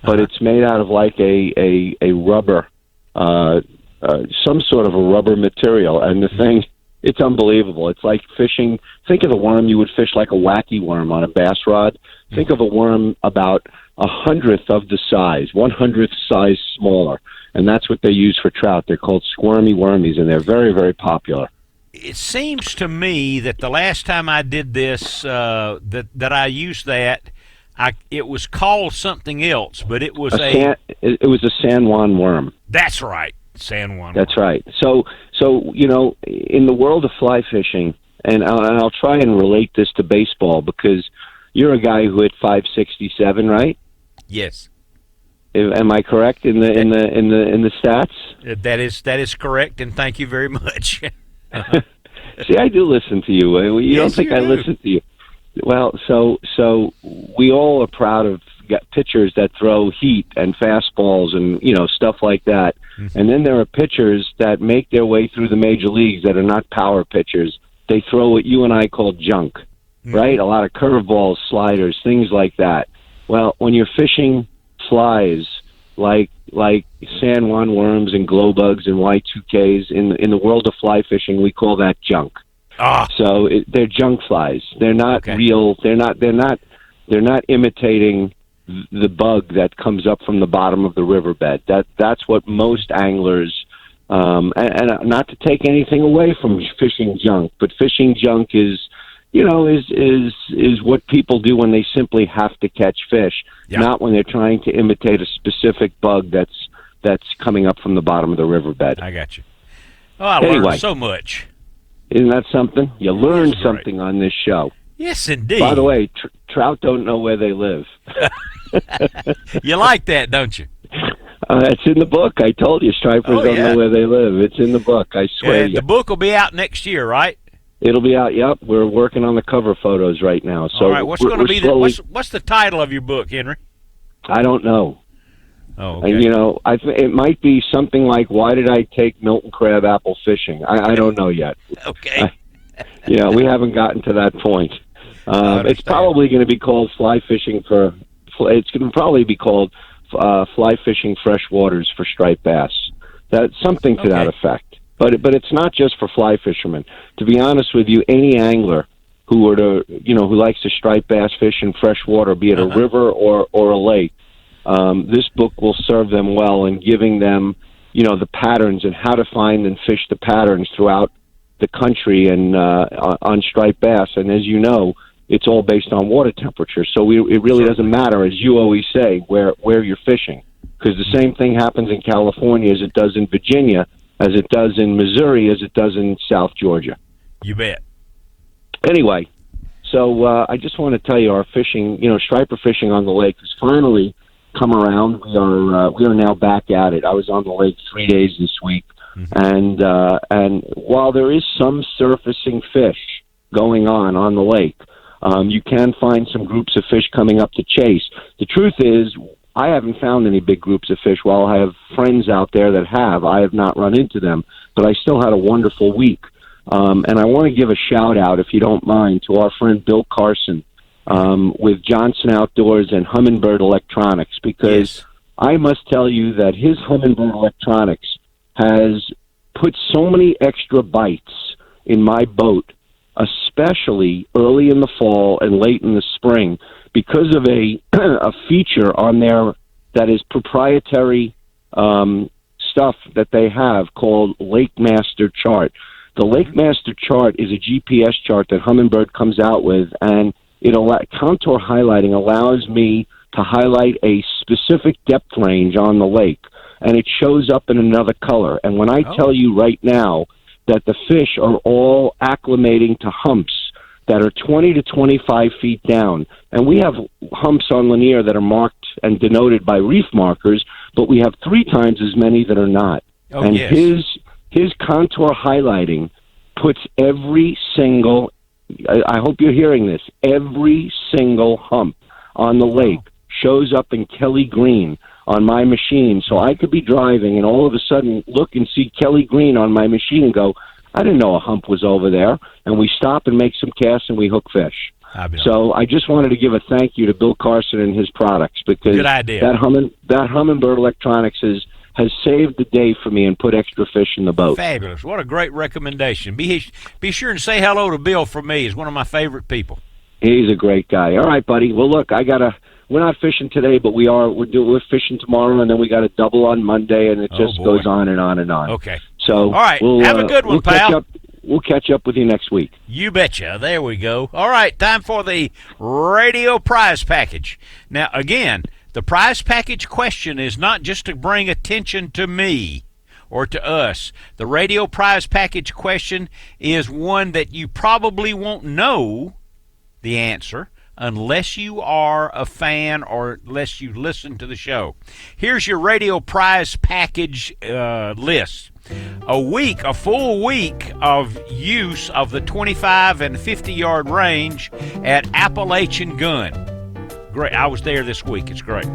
but it's made out of like a rubber, some sort of a rubber material. And the thing, it's unbelievable. It's like fishing. Think of a worm you would fish like a wacky worm on a bass rod. Think of a worm about 1/100th of the size, 1/100th size smaller. And that's what they use for trout. They're called squirmy wormies, and they're very, very popular. It seems to me that the last time I did this, that I used that, it was called something else, but it was it was a San Juan worm. That's right, San Juan. That's right. So in the world of fly fishing, and I'll try and relate this to baseball because you're a guy who hit 567, right? Yes. Am I correct in the stats? That is correct, and thank you very much. See, I do listen to you. You don't think I listen to you? Well, so we all are proud of pitchers that throw heat and fastballs and stuff like that. Mm-hmm. And then there are pitchers that make their way through the major leagues that are not power pitchers. They throw what you and I call junk, right? A lot of curveballs, sliders, things like that. Well, when you're fishing flies like San Juan worms and glow bugs and Y2Ks in the world of fly fishing, we call that junk. So they're junk flies. They're not real. They're not imitating the bug that comes up from the bottom of the riverbed. That's what most anglers. And not to take anything away from fishing junk, but fishing junk is what people do when they simply have to catch fish, not when they're trying to imitate a specific bug that's coming up from the bottom of the riverbed. I got you. Oh, I learned so much. Isn't that something? You learn something on this show. Yes, indeed. By the way, trout don't know where they live. You like that, don't you? It's in the book. I told you, stripers don't know where they live. It's in the book. I swear. The book will be out next year, right? It'll be out. Yep, we're working on the cover photos right now. So, all right, what's going to be what's the title of your book, Henry? I don't know. Oh, okay. It might be something like "Why Did I Take Milton Crab Apple Fishing?" I don't know yet. Okay. We haven't gotten to that point. It's probably going to be called Fly Fishing for. It's going to probably be called Fly Fishing Fresh Waters for Striped Bass. That's something to that effect. But it's not just for fly fishermen. To be honest with you, any angler who likes to striped bass fish in fresh water, be it a river or a lake, this book will serve them well in giving them, the patterns and how to find and fish the patterns throughout the country and on striped bass. And as you know, it's all based on water temperature. So it really doesn't matter, as you always say, where you're fishing, because the same thing happens in California as it does in Virginia, as it does in Missouri, as it does in South Georgia. You bet. Anyway, so I just want to tell you, our fishing, striper fishing on the lake has finally come around. We are now back at it. I was on the lake 3 days this week, and while there is some surfacing fish going on the lake, You can find some groups of fish coming up to chase. The truth is, I haven't found any big groups of fish. While I have friends out there that have, I have not run into them. But I still had a wonderful week. And I want to give a shout-out, if you don't mind, to our friend Bill Carson with Johnson Outdoors and Humminbird Electronics, because I must tell you that his Humminbird Electronics has put so many extra bites in my boat, especially early in the fall and late in the spring, because of a feature on there that is proprietary stuff that they have called Lake Master Chart. The Lake Master Chart is a GPS chart that Humminbird comes out with, and contour highlighting allows me to highlight a specific depth range on the lake, and it shows up in another color. And when I tell you right now that the fish are all acclimating to humps that are 20 to 25 feet down, and we have humps on Lanier that are marked and denoted by reef markers, but we have 3 times as many that are not. And his contour highlighting puts every single, I hope you're hearing this, every single hump on the lake shows up in Kelly green on my machine. So I could be driving and all of a sudden look and see Kelly green on my machine and go, I didn't know a hump was over there. And we stop and make some casts and we hook fish. So I just wanted to give a thank you to Bill Carson and his products, because good idea. that Humminbird Electronics has saved the day for me and put extra fish in the boat. Fabulous. What a great recommendation. Be sure and say hello to Bill from me. He's one of my favorite people. He's a great guy. All right, buddy. Well, look, we're not fishing today, but we're fishing tomorrow, and then we got a double on Monday, and it just goes on and on and on. Okay. So all right, have a good one, pal. We'll catch up with you next week. You betcha. There we go. All right, time for the radio prize package. Now, again, the prize package question is not just to bring attention to me or to us. The radio prize package question is one that you probably won't know the answer unless you are a fan or unless you listen to the show. Here's your radio prize package list. A full week of use of the 25 and 50-yard range at Appalachian Gun. Great. I was there this week. It's great.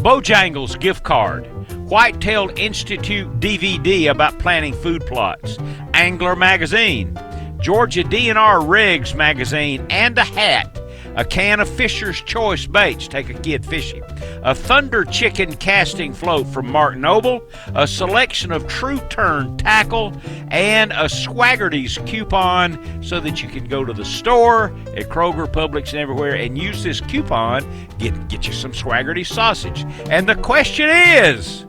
Bojangles gift card. Whitetail Institute DVD about planting food plots. Angler magazine. Georgia DNR Rigs magazine and a hat. A can of Fisher's Choice baits. Take a kid fishing. A Thunder Chicken casting float from Mark Noble. A selection of True Turn tackle. And a Swaggerty's coupon so that you can go to the store at Kroger, Publix, and everywhere and use this coupon. Get you some Swaggerty sausage. And the question is,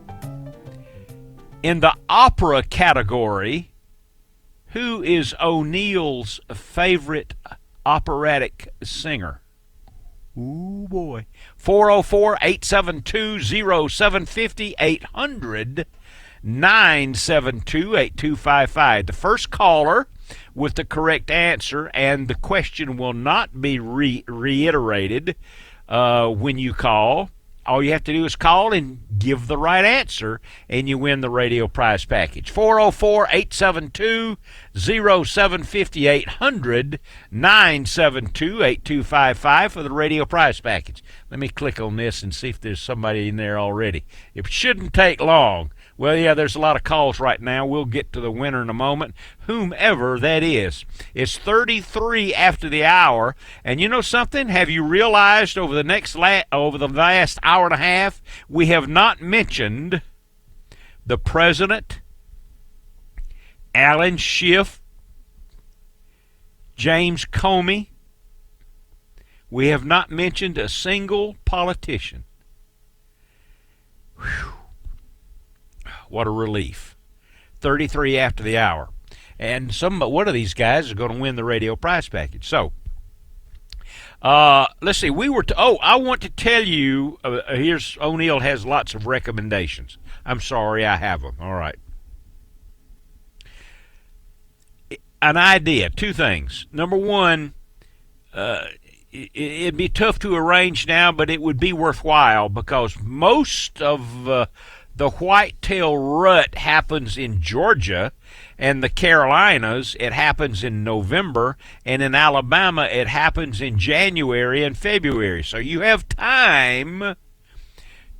in the opera category, who is O'Neill's favorite operatic singer? Ooh, boy. 404-872-0750, 800-972-8255. The first caller with the correct answer, and the question will not be reiterated when you call. All you have to do is call and give the right answer, and you win the radio prize package. 404-872-0750, 800-972-8255 for the radio prize package. Let me click on this and see if there's somebody in there already. It shouldn't take long. Well, yeah, there's a lot of calls right now. We'll get to the winner in a moment, whomever that is. It's 33 after the hour, and you know something? Have you realized over the last hour and a half, we have not mentioned the president, Alan Schiff, James Comey. We have not mentioned a single politician. Whew. What a relief. 33 after the hour. And one of these guys is going to win the radio prize package. So, let's see. I want to tell you, here's O'Neill has lots of recommendations. I'm sorry, I have them. All right. An idea, 2 things. Number one, it'd be tough to arrange now, but it would be worthwhile because most of The whitetail rut happens in Georgia and the Carolinas. It happens in November, and in Alabama it happens in January and February. So you have time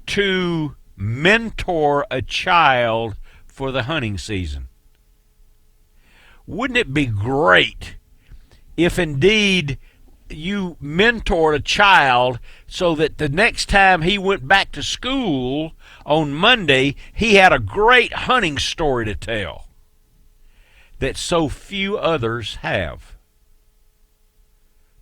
to mentor a child for the hunting season. Wouldn't it be great if indeed you mentored a child so that the next time he went back to school on Monday, he had a great hunting story to tell that so few others have?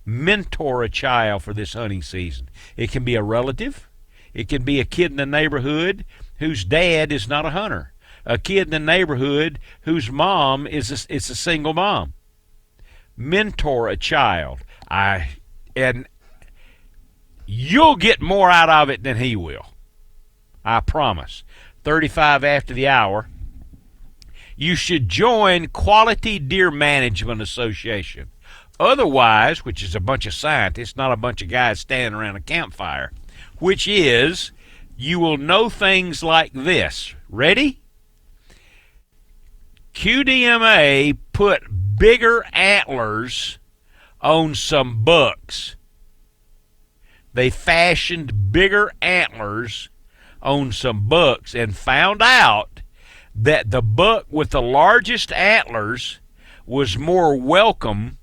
Mentor a child for this hunting season. It can be a relative. It can be a kid in the neighborhood whose dad is not a hunter. A kid in the neighborhood whose mom is a single mom. Mentor a child. And you'll get more out of it than he will. I promise. 35 after the hour. You should join Quality Deer Management Association. Otherwise, which is a bunch of scientists, not a bunch of guys standing around a campfire, which is, you will know things like this. Ready? QDMA put bigger antlers on some bucks. They fashioned bigger antlers on some bucks and found out that the buck with the largest antlers was more welcome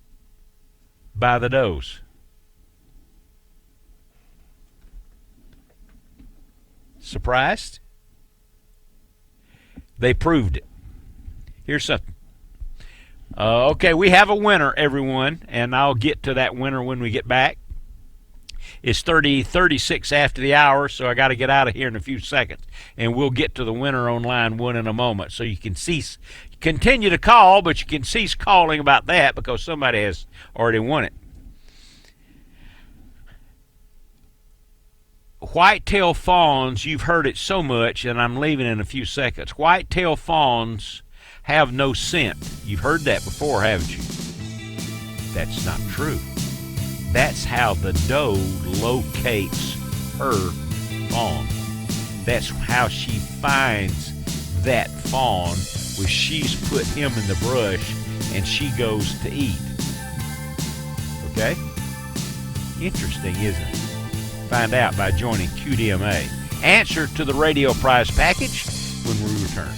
by the does. Surprised? They proved it. Here's something. Okay, we have a winner, everyone, and I'll get to that winner when we get back. It's 36 after the hour, so I got to get out of here in a few seconds, and we'll get to the winner on line one in a moment. So you can continue to call, but you can cease calling about that because somebody has already won it. Whitetail fawns, you've heard it so much, and I'm leaving in a few seconds. Whitetail fawns have no scent. You've heard that before, haven't you? That's not true. That's how the doe locates her fawn. That's how she finds that fawn, when she's put him in the brush and she goes to eat. Okay? Interesting, isn't it? Find out by joining QDMA. Answer to the radio prize package when we return.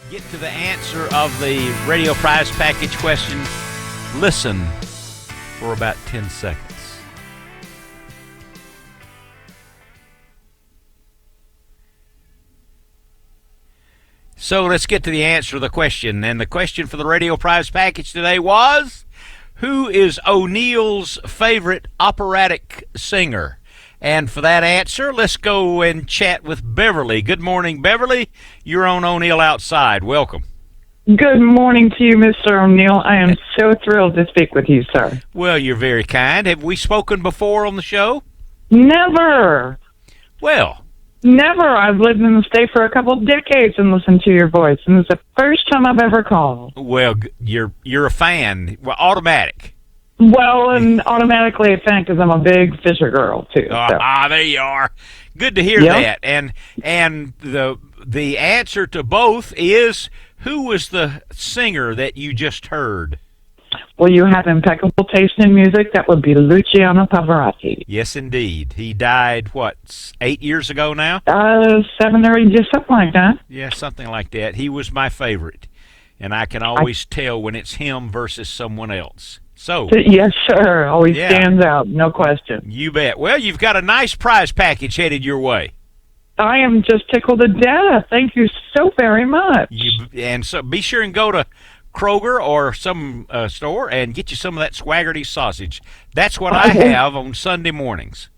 Get to the answer of the radio prize package question. Listen for about 10 seconds. So let's get to the answer to the question. And the question for the radio prize package today was, who is O'Neill's favorite operatic singer? And for that answer, let's go and chat with Beverly. Good morning, Beverly. You're on O'Neill Outside. Welcome. Good morning to you, Mr. O'Neill. I am so thrilled to speak with you, sir. Well, you're very kind. Have we spoken before on the show? Never. Well. Never. I've lived in the state for a couple of decades and listened to your voice, and it's the first time I've ever called. Well, you're a fan. Well, automatic. Well, and automatically a fan because I'm a big Fisher girl, too. So. There you are. Good to hear that. And the answer to both is, who was the singer that you just heard? Well, you have impeccable taste in music. That would be Luciano Pavarotti. Yes, indeed. He died, 8 years ago now? 7 or 8, just something like that. Yeah, something like that. He was my favorite. And I can always tell when it's him versus someone else. So yes, sir. Always stands out, no question. You bet. Well, you've got a nice prize package headed your way. I am just tickled to death. Thank you so very much. And so be sure and go to Kroger or some store and get you some of that Swaggerty sausage. That's what I have on Sunday mornings.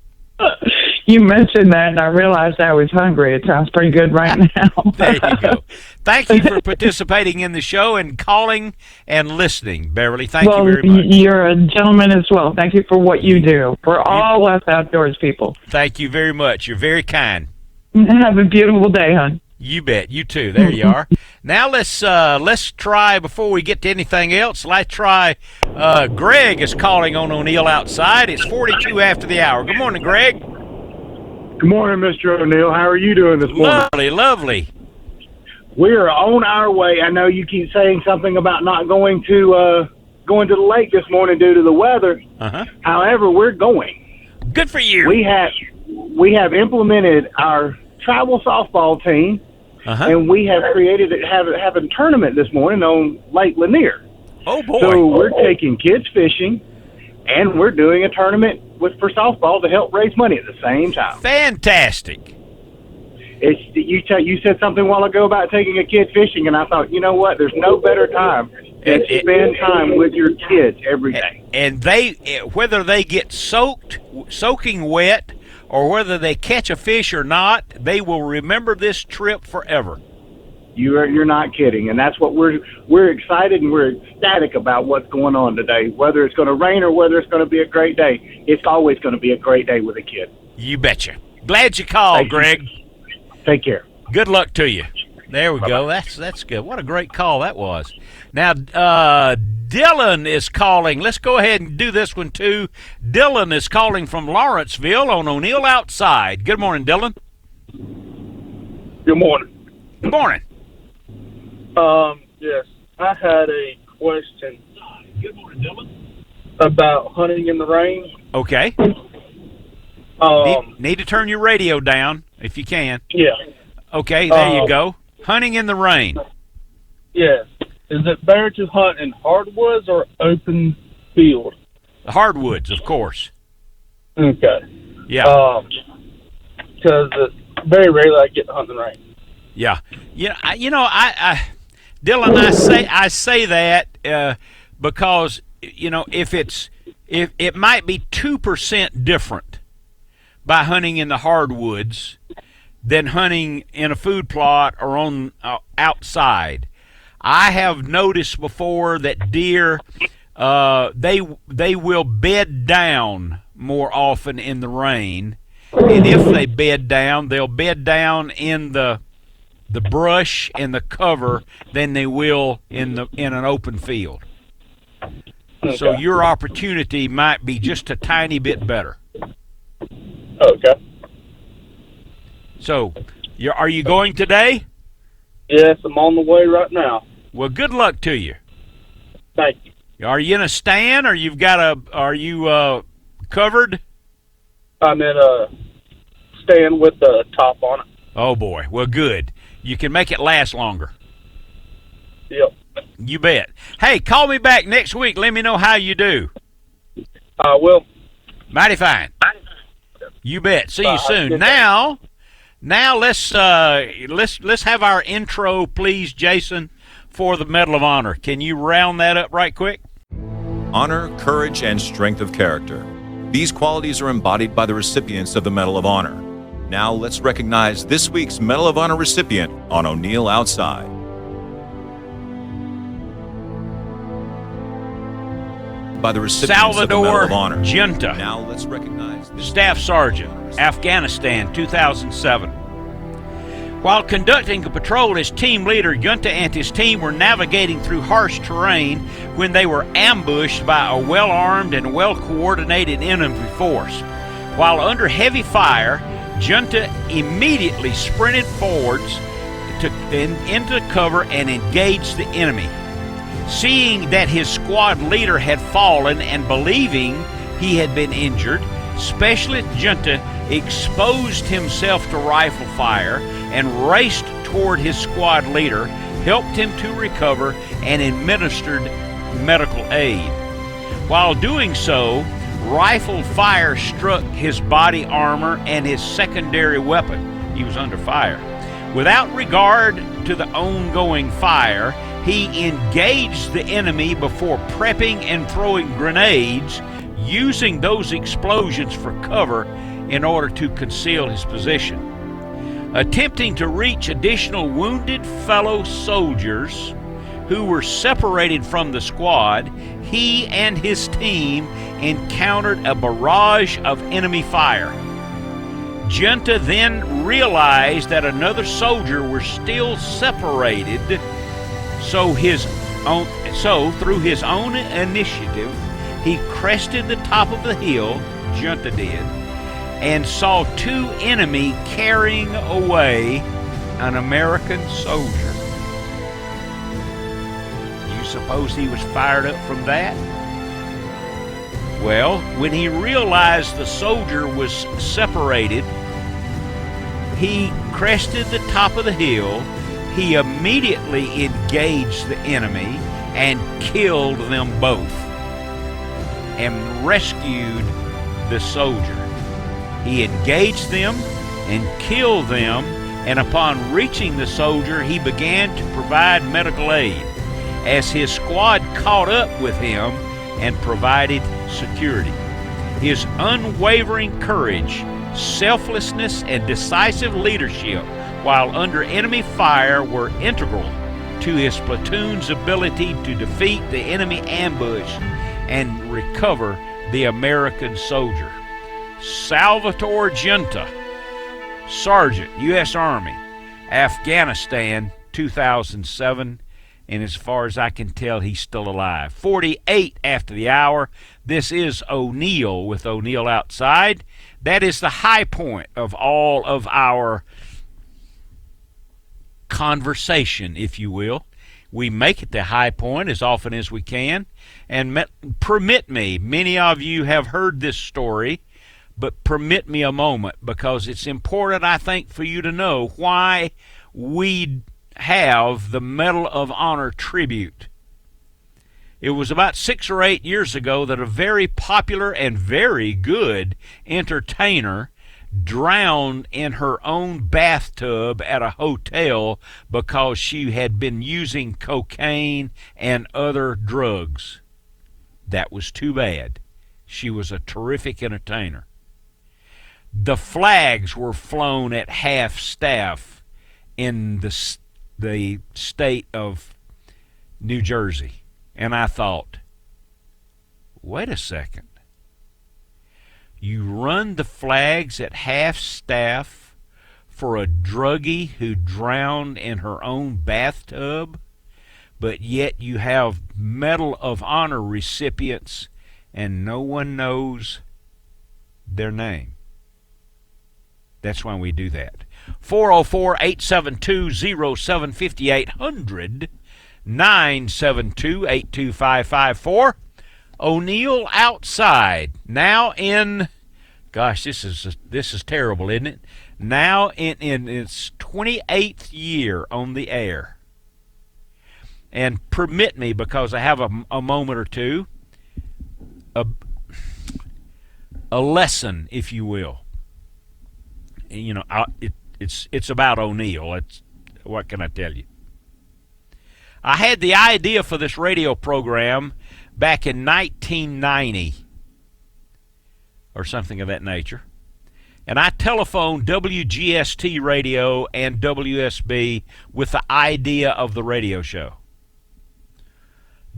You mentioned that, and I realized I was hungry. It sounds pretty good right now. There you go. Thank you for participating in the show and calling and listening, Beverly. Thank you very much. You're a gentleman as well. Thank you for what you do for all us outdoors people. Thank you very much. You're very kind. Have a beautiful day, hon. You bet. You too. There you are. Now let's try, before we get to anything else, let's try, Greg is calling on O'Neill Outside. It's 42 after the hour. Good morning, Greg. Good morning, Mr. O'Neill. How are you doing this morning? Lovely, lovely. We are on our way. I know you keep saying something about not going to the lake this morning due to the weather. Uh-huh. However, we're going. Good for you. We have implemented our travel softball team, and we have created have a tournament this morning on Lake Lanier. Oh boy! So we're taking kids fishing, and we're doing a tournament for softball to help raise money at the same time. Fantastic. You said something a while ago about taking a kid fishing, and I thought, you know what? There's no better time than to spend time with your kids every day. And whether they get soaking wet, or whether they catch a fish or not, they will remember this trip forever. You're not kidding, and that's what we're excited and we're ecstatic about what's going on today. Whether it's going to rain or whether it's going to be a great day, it's always going to be a great day with a kid. You betcha. Glad you called, Greg. Take care. Good luck to you. There we go. That's good. What a great call that was. Now, Dylan is calling. Let's go ahead and do this one, too. Dylan is calling from Lawrenceville on O'Neill Outside. Good morning, Dylan. Good morning. Good morning. Yes, I had a question. Good morning, Dylan. About hunting in the rain. Okay. Need to turn your radio down if you can. Yeah. Okay, there you go. Hunting in the rain. Yes. Is it better to hunt in hardwoods or open field? The hardwoods, of course. Okay. Yeah. Because very rarely I get to hunt in the rain. Yeah. I Dylan, I say that because if it might be 2% different by hunting in the hardwoods than hunting in a food plot or on outside. I have noticed before that deer they will bed down more often in the rain, and if they bed down, they'll bed down in the brush and the cover than they will in an open field. Okay. So your opportunity might be just a tiny bit better. Okay. So, are you going today? Yes, I'm on the way right now. Well, good luck to you. Thank you. Are you in a stand, or are you covered? I'm in a stand with the top on it. Oh boy, well good. You can make it last longer. Yep. You bet. Hey, call me back next week. Let me know how you do. I will. Mighty fine. You bet. See you soon. Now let's have our intro, please, Jason, for the Medal of Honor. Can you round that up right quick? Honor, courage, and strength of character. These qualities are embodied by the recipients of the Medal of Honor. Now let's recognize this week's Medal of Honor recipient on O'Neill Outside. By the recipients of the Medal of Honor. Junta. Now let's recognize Staff Sergeant, Afghanistan, 2007. While conducting a patrol as team leader, Junta and his team were navigating through harsh terrain when they were ambushed by a well-armed and well-coordinated enemy force. While under heavy fire, Junta immediately sprinted forwards into cover and engaged the enemy. Seeing that his squad leader had fallen and believing he had been injured, Specialist Junta exposed himself to rifle fire and raced toward his squad leader, helped him to recover, and administered medical aid. While doing so, rifle fire struck his body armor and his secondary weapon. He was under fire. Without regard to the ongoing fire, he engaged the enemy before prepping and throwing grenades, using those explosions for cover in order to conceal his position. Attempting to reach additional wounded fellow soldiers who were separated from the squad, he and his team encountered a barrage of enemy fire. Junta then realized that another soldier was still separated, so through his own initiative, he crested the top of the hill, Junta did, and saw two enemy carrying away an American soldier. You suppose he was fired up from that? Well, when he realized the soldier was separated, he crested the top of the hill. He immediately engaged the enemy and killed them both and rescued the soldier. He engaged them and killed them, and upon reaching the soldier, he began to provide medical aid as his squad caught up with him and provided security. His unwavering courage, selflessness, and decisive leadership while under enemy fire were integral to his platoon's ability to defeat the enemy ambush and recover the American soldier. Salvatore Giunta, Sergeant, U.S. Army, Afghanistan, 2007, and as far as I can tell, he's still alive. 48 after the hour. This is O'Neill with O'Neill Outside. That is the high point of all of our conversation, if you will. We make it the high point as often as we can. And permit me, many of you have heard this story, but permit me a moment, because it's important, I think, for you to know why we have the Medal of Honor tribute. It was about 6 or 8 years ago that a very popular and very good entertainer drowned in her own bathtub at a hotel because she had been using cocaine and other drugs. That was too bad. She was a terrific entertainer. The flags were flown at half-staff in the state of New Jersey. And I thought, wait a second. You run the flags at half-staff for a druggie who drowned in her own bathtub, but yet you have Medal of Honor recipients and no one knows their name. That's why we do that. 404-872-0750, 800-972-82554. O'Neill Outside, now in, gosh, this is terrible, isn't it? Now in its 28th year on the air. And permit me, because I have a moment or two, a lesson, if you will. You know, it's about O'Neill. What can I tell you? I had the idea for this radio program back in 1990 or something of that nature. And I telephoned WGST Radio and WSB with the idea of the radio show.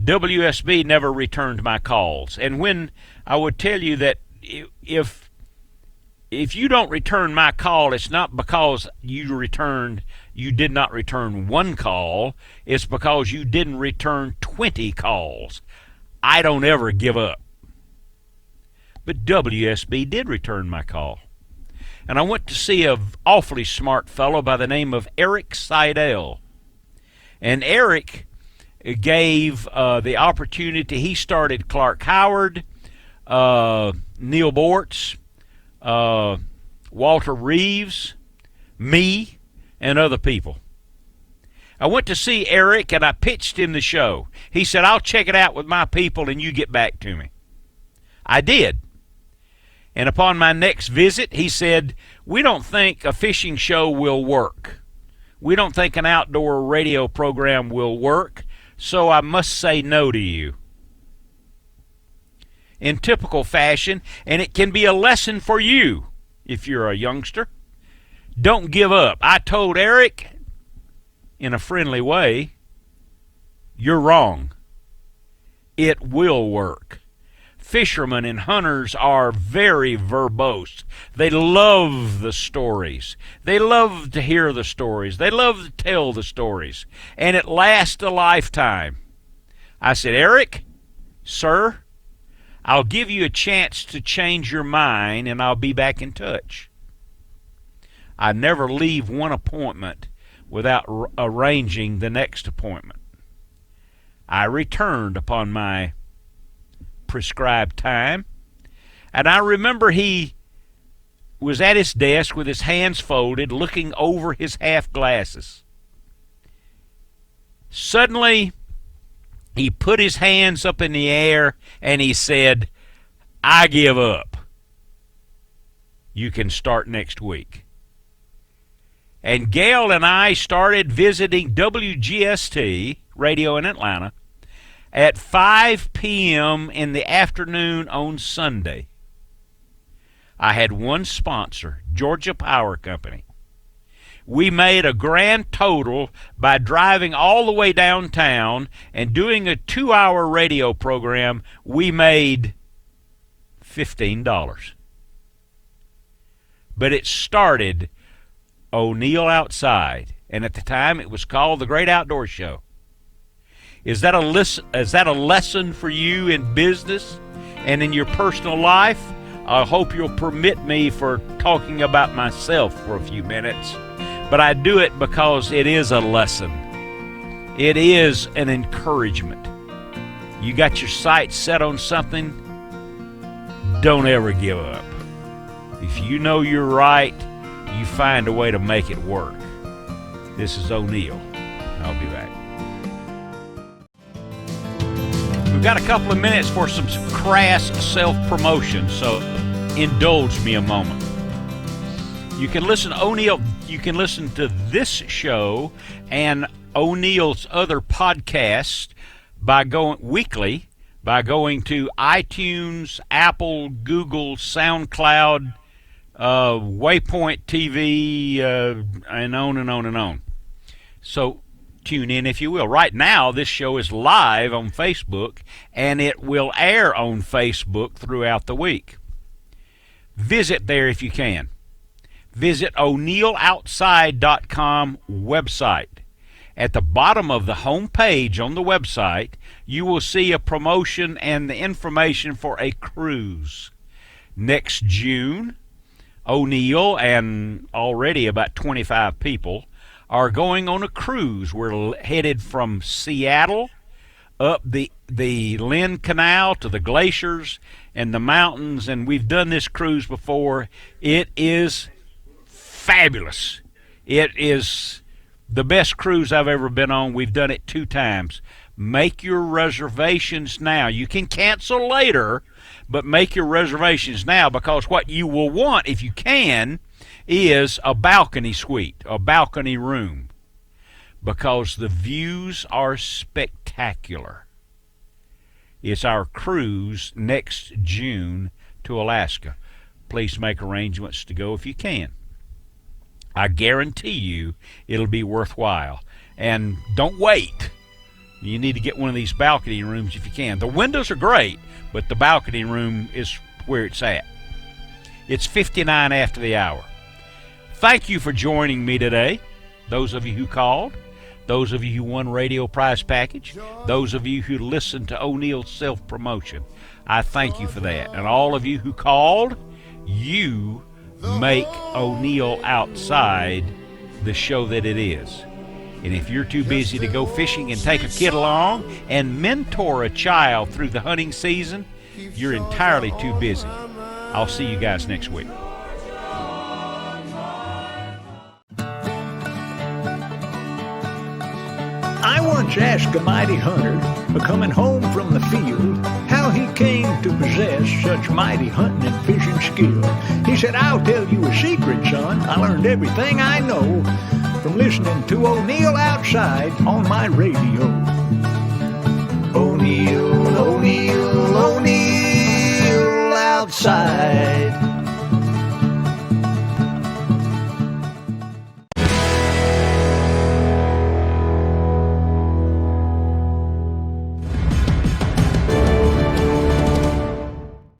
WSB never returned my calls. And when I would tell you that if you don't return my call, it's not because you did not return one call. It's because you didn't return 20 calls. I don't ever give up. But WSB did return my call. And I went to see an awfully smart fellow by the name of Eric Seidel. And Eric gave the opportunity. He started Clark Howard, Neil Bortz, Walter Reeves, me, and other people. I went to see Eric and I pitched him the show. He said, I'll check it out with my people and you get back to me. I did. And upon my next visit, he said, we don't think a fishing show will work. We don't think an outdoor radio program will work, so I must say no to you. In typical fashion, and it can be a lesson for you if you're a youngster. Don't give up. I told Eric, in a friendly way, you're wrong. It will work. Fishermen and hunters are very verbose. They love the stories. They love to hear the stories. They love to tell the stories. And it lasts a lifetime. I said, Eric, sir, I'll give you a chance to change your mind, and I'll be back in touch. I never leave one appointment without arranging the next appointment. I returned upon my prescribed time, and I remember he was at his desk with his hands folded, looking over his half glasses. Suddenly, he put his hands up in the air and he said, "I give up. You can start next week." And Gail and I started visiting WGST radio in Atlanta at 5 p.m. in the afternoon on Sunday. I had one sponsor, Georgia Power Company. We made a grand total by driving all the way downtown and doing a 2-hour radio program. We made $15. But it started O'Neill Outside, and at the time it was called The Great Outdoor Show. Is that a lesson for you in business and in your personal life? I hope you'll permit me for talking about myself for a few minutes, but I do it because it is a lesson. It is an encouragement. You got your sights set on something, don't ever give up. If you know you're right, you find a way to make it work. This is O'Neill. I'll be back. We've got a couple of minutes for some crass self-promotion, so indulge me a moment. You can listen to O'Neill. You can listen to this show and O'Neill's other podcasts by going weekly by going to iTunes, Apple, Google, SoundCloud, Waypoint TV, and on and on and on. So tune in if you will. Right now, this show is live on Facebook, and it will air on Facebook throughout the week. Visit there if you can. Visit O'NeillOutside.com website. At the bottom of the home page on the website, you will see a promotion and the information for a cruise. Next June, O'Neill and already about 25 people are going on a cruise. We're headed from Seattle up the Lynn Canal to the glaciers and the mountains, and we've done this cruise before. It is fabulous. It is the best cruise I've ever been on. We've done it 2 times. Make your reservations now. You can cancel later, but make your reservations now, because what you will want, if you can, is a balcony suite, a balcony room, because the views are spectacular. It's our cruise next June to Alaska. Please make arrangements to go if you can. I guarantee you it'll be worthwhile. And don't wait. You need to get one of these balcony rooms if you can. The windows are great, but the balcony room is where it's at. It's 59 after the hour. Thank you for joining me today, those of you who called, those of you who won radio prize package, those of you who listened to O'Neill's self-promotion. I thank you for that. And all of you who called, you make O'Neill Outside the show that it is. And if you're too busy to go fishing and take a kid along and mentor a child through the hunting season, you're entirely too busy. I'll see you guys next week. I once asked a mighty hunter, coming home from the field, how he came to possess such mighty hunting and fishing skill. He said, "I'll tell you a secret, son. I learned everything I know from listening to O'Neill Outside on my radio." O'Neill, O'Neill, O'Neill Outside.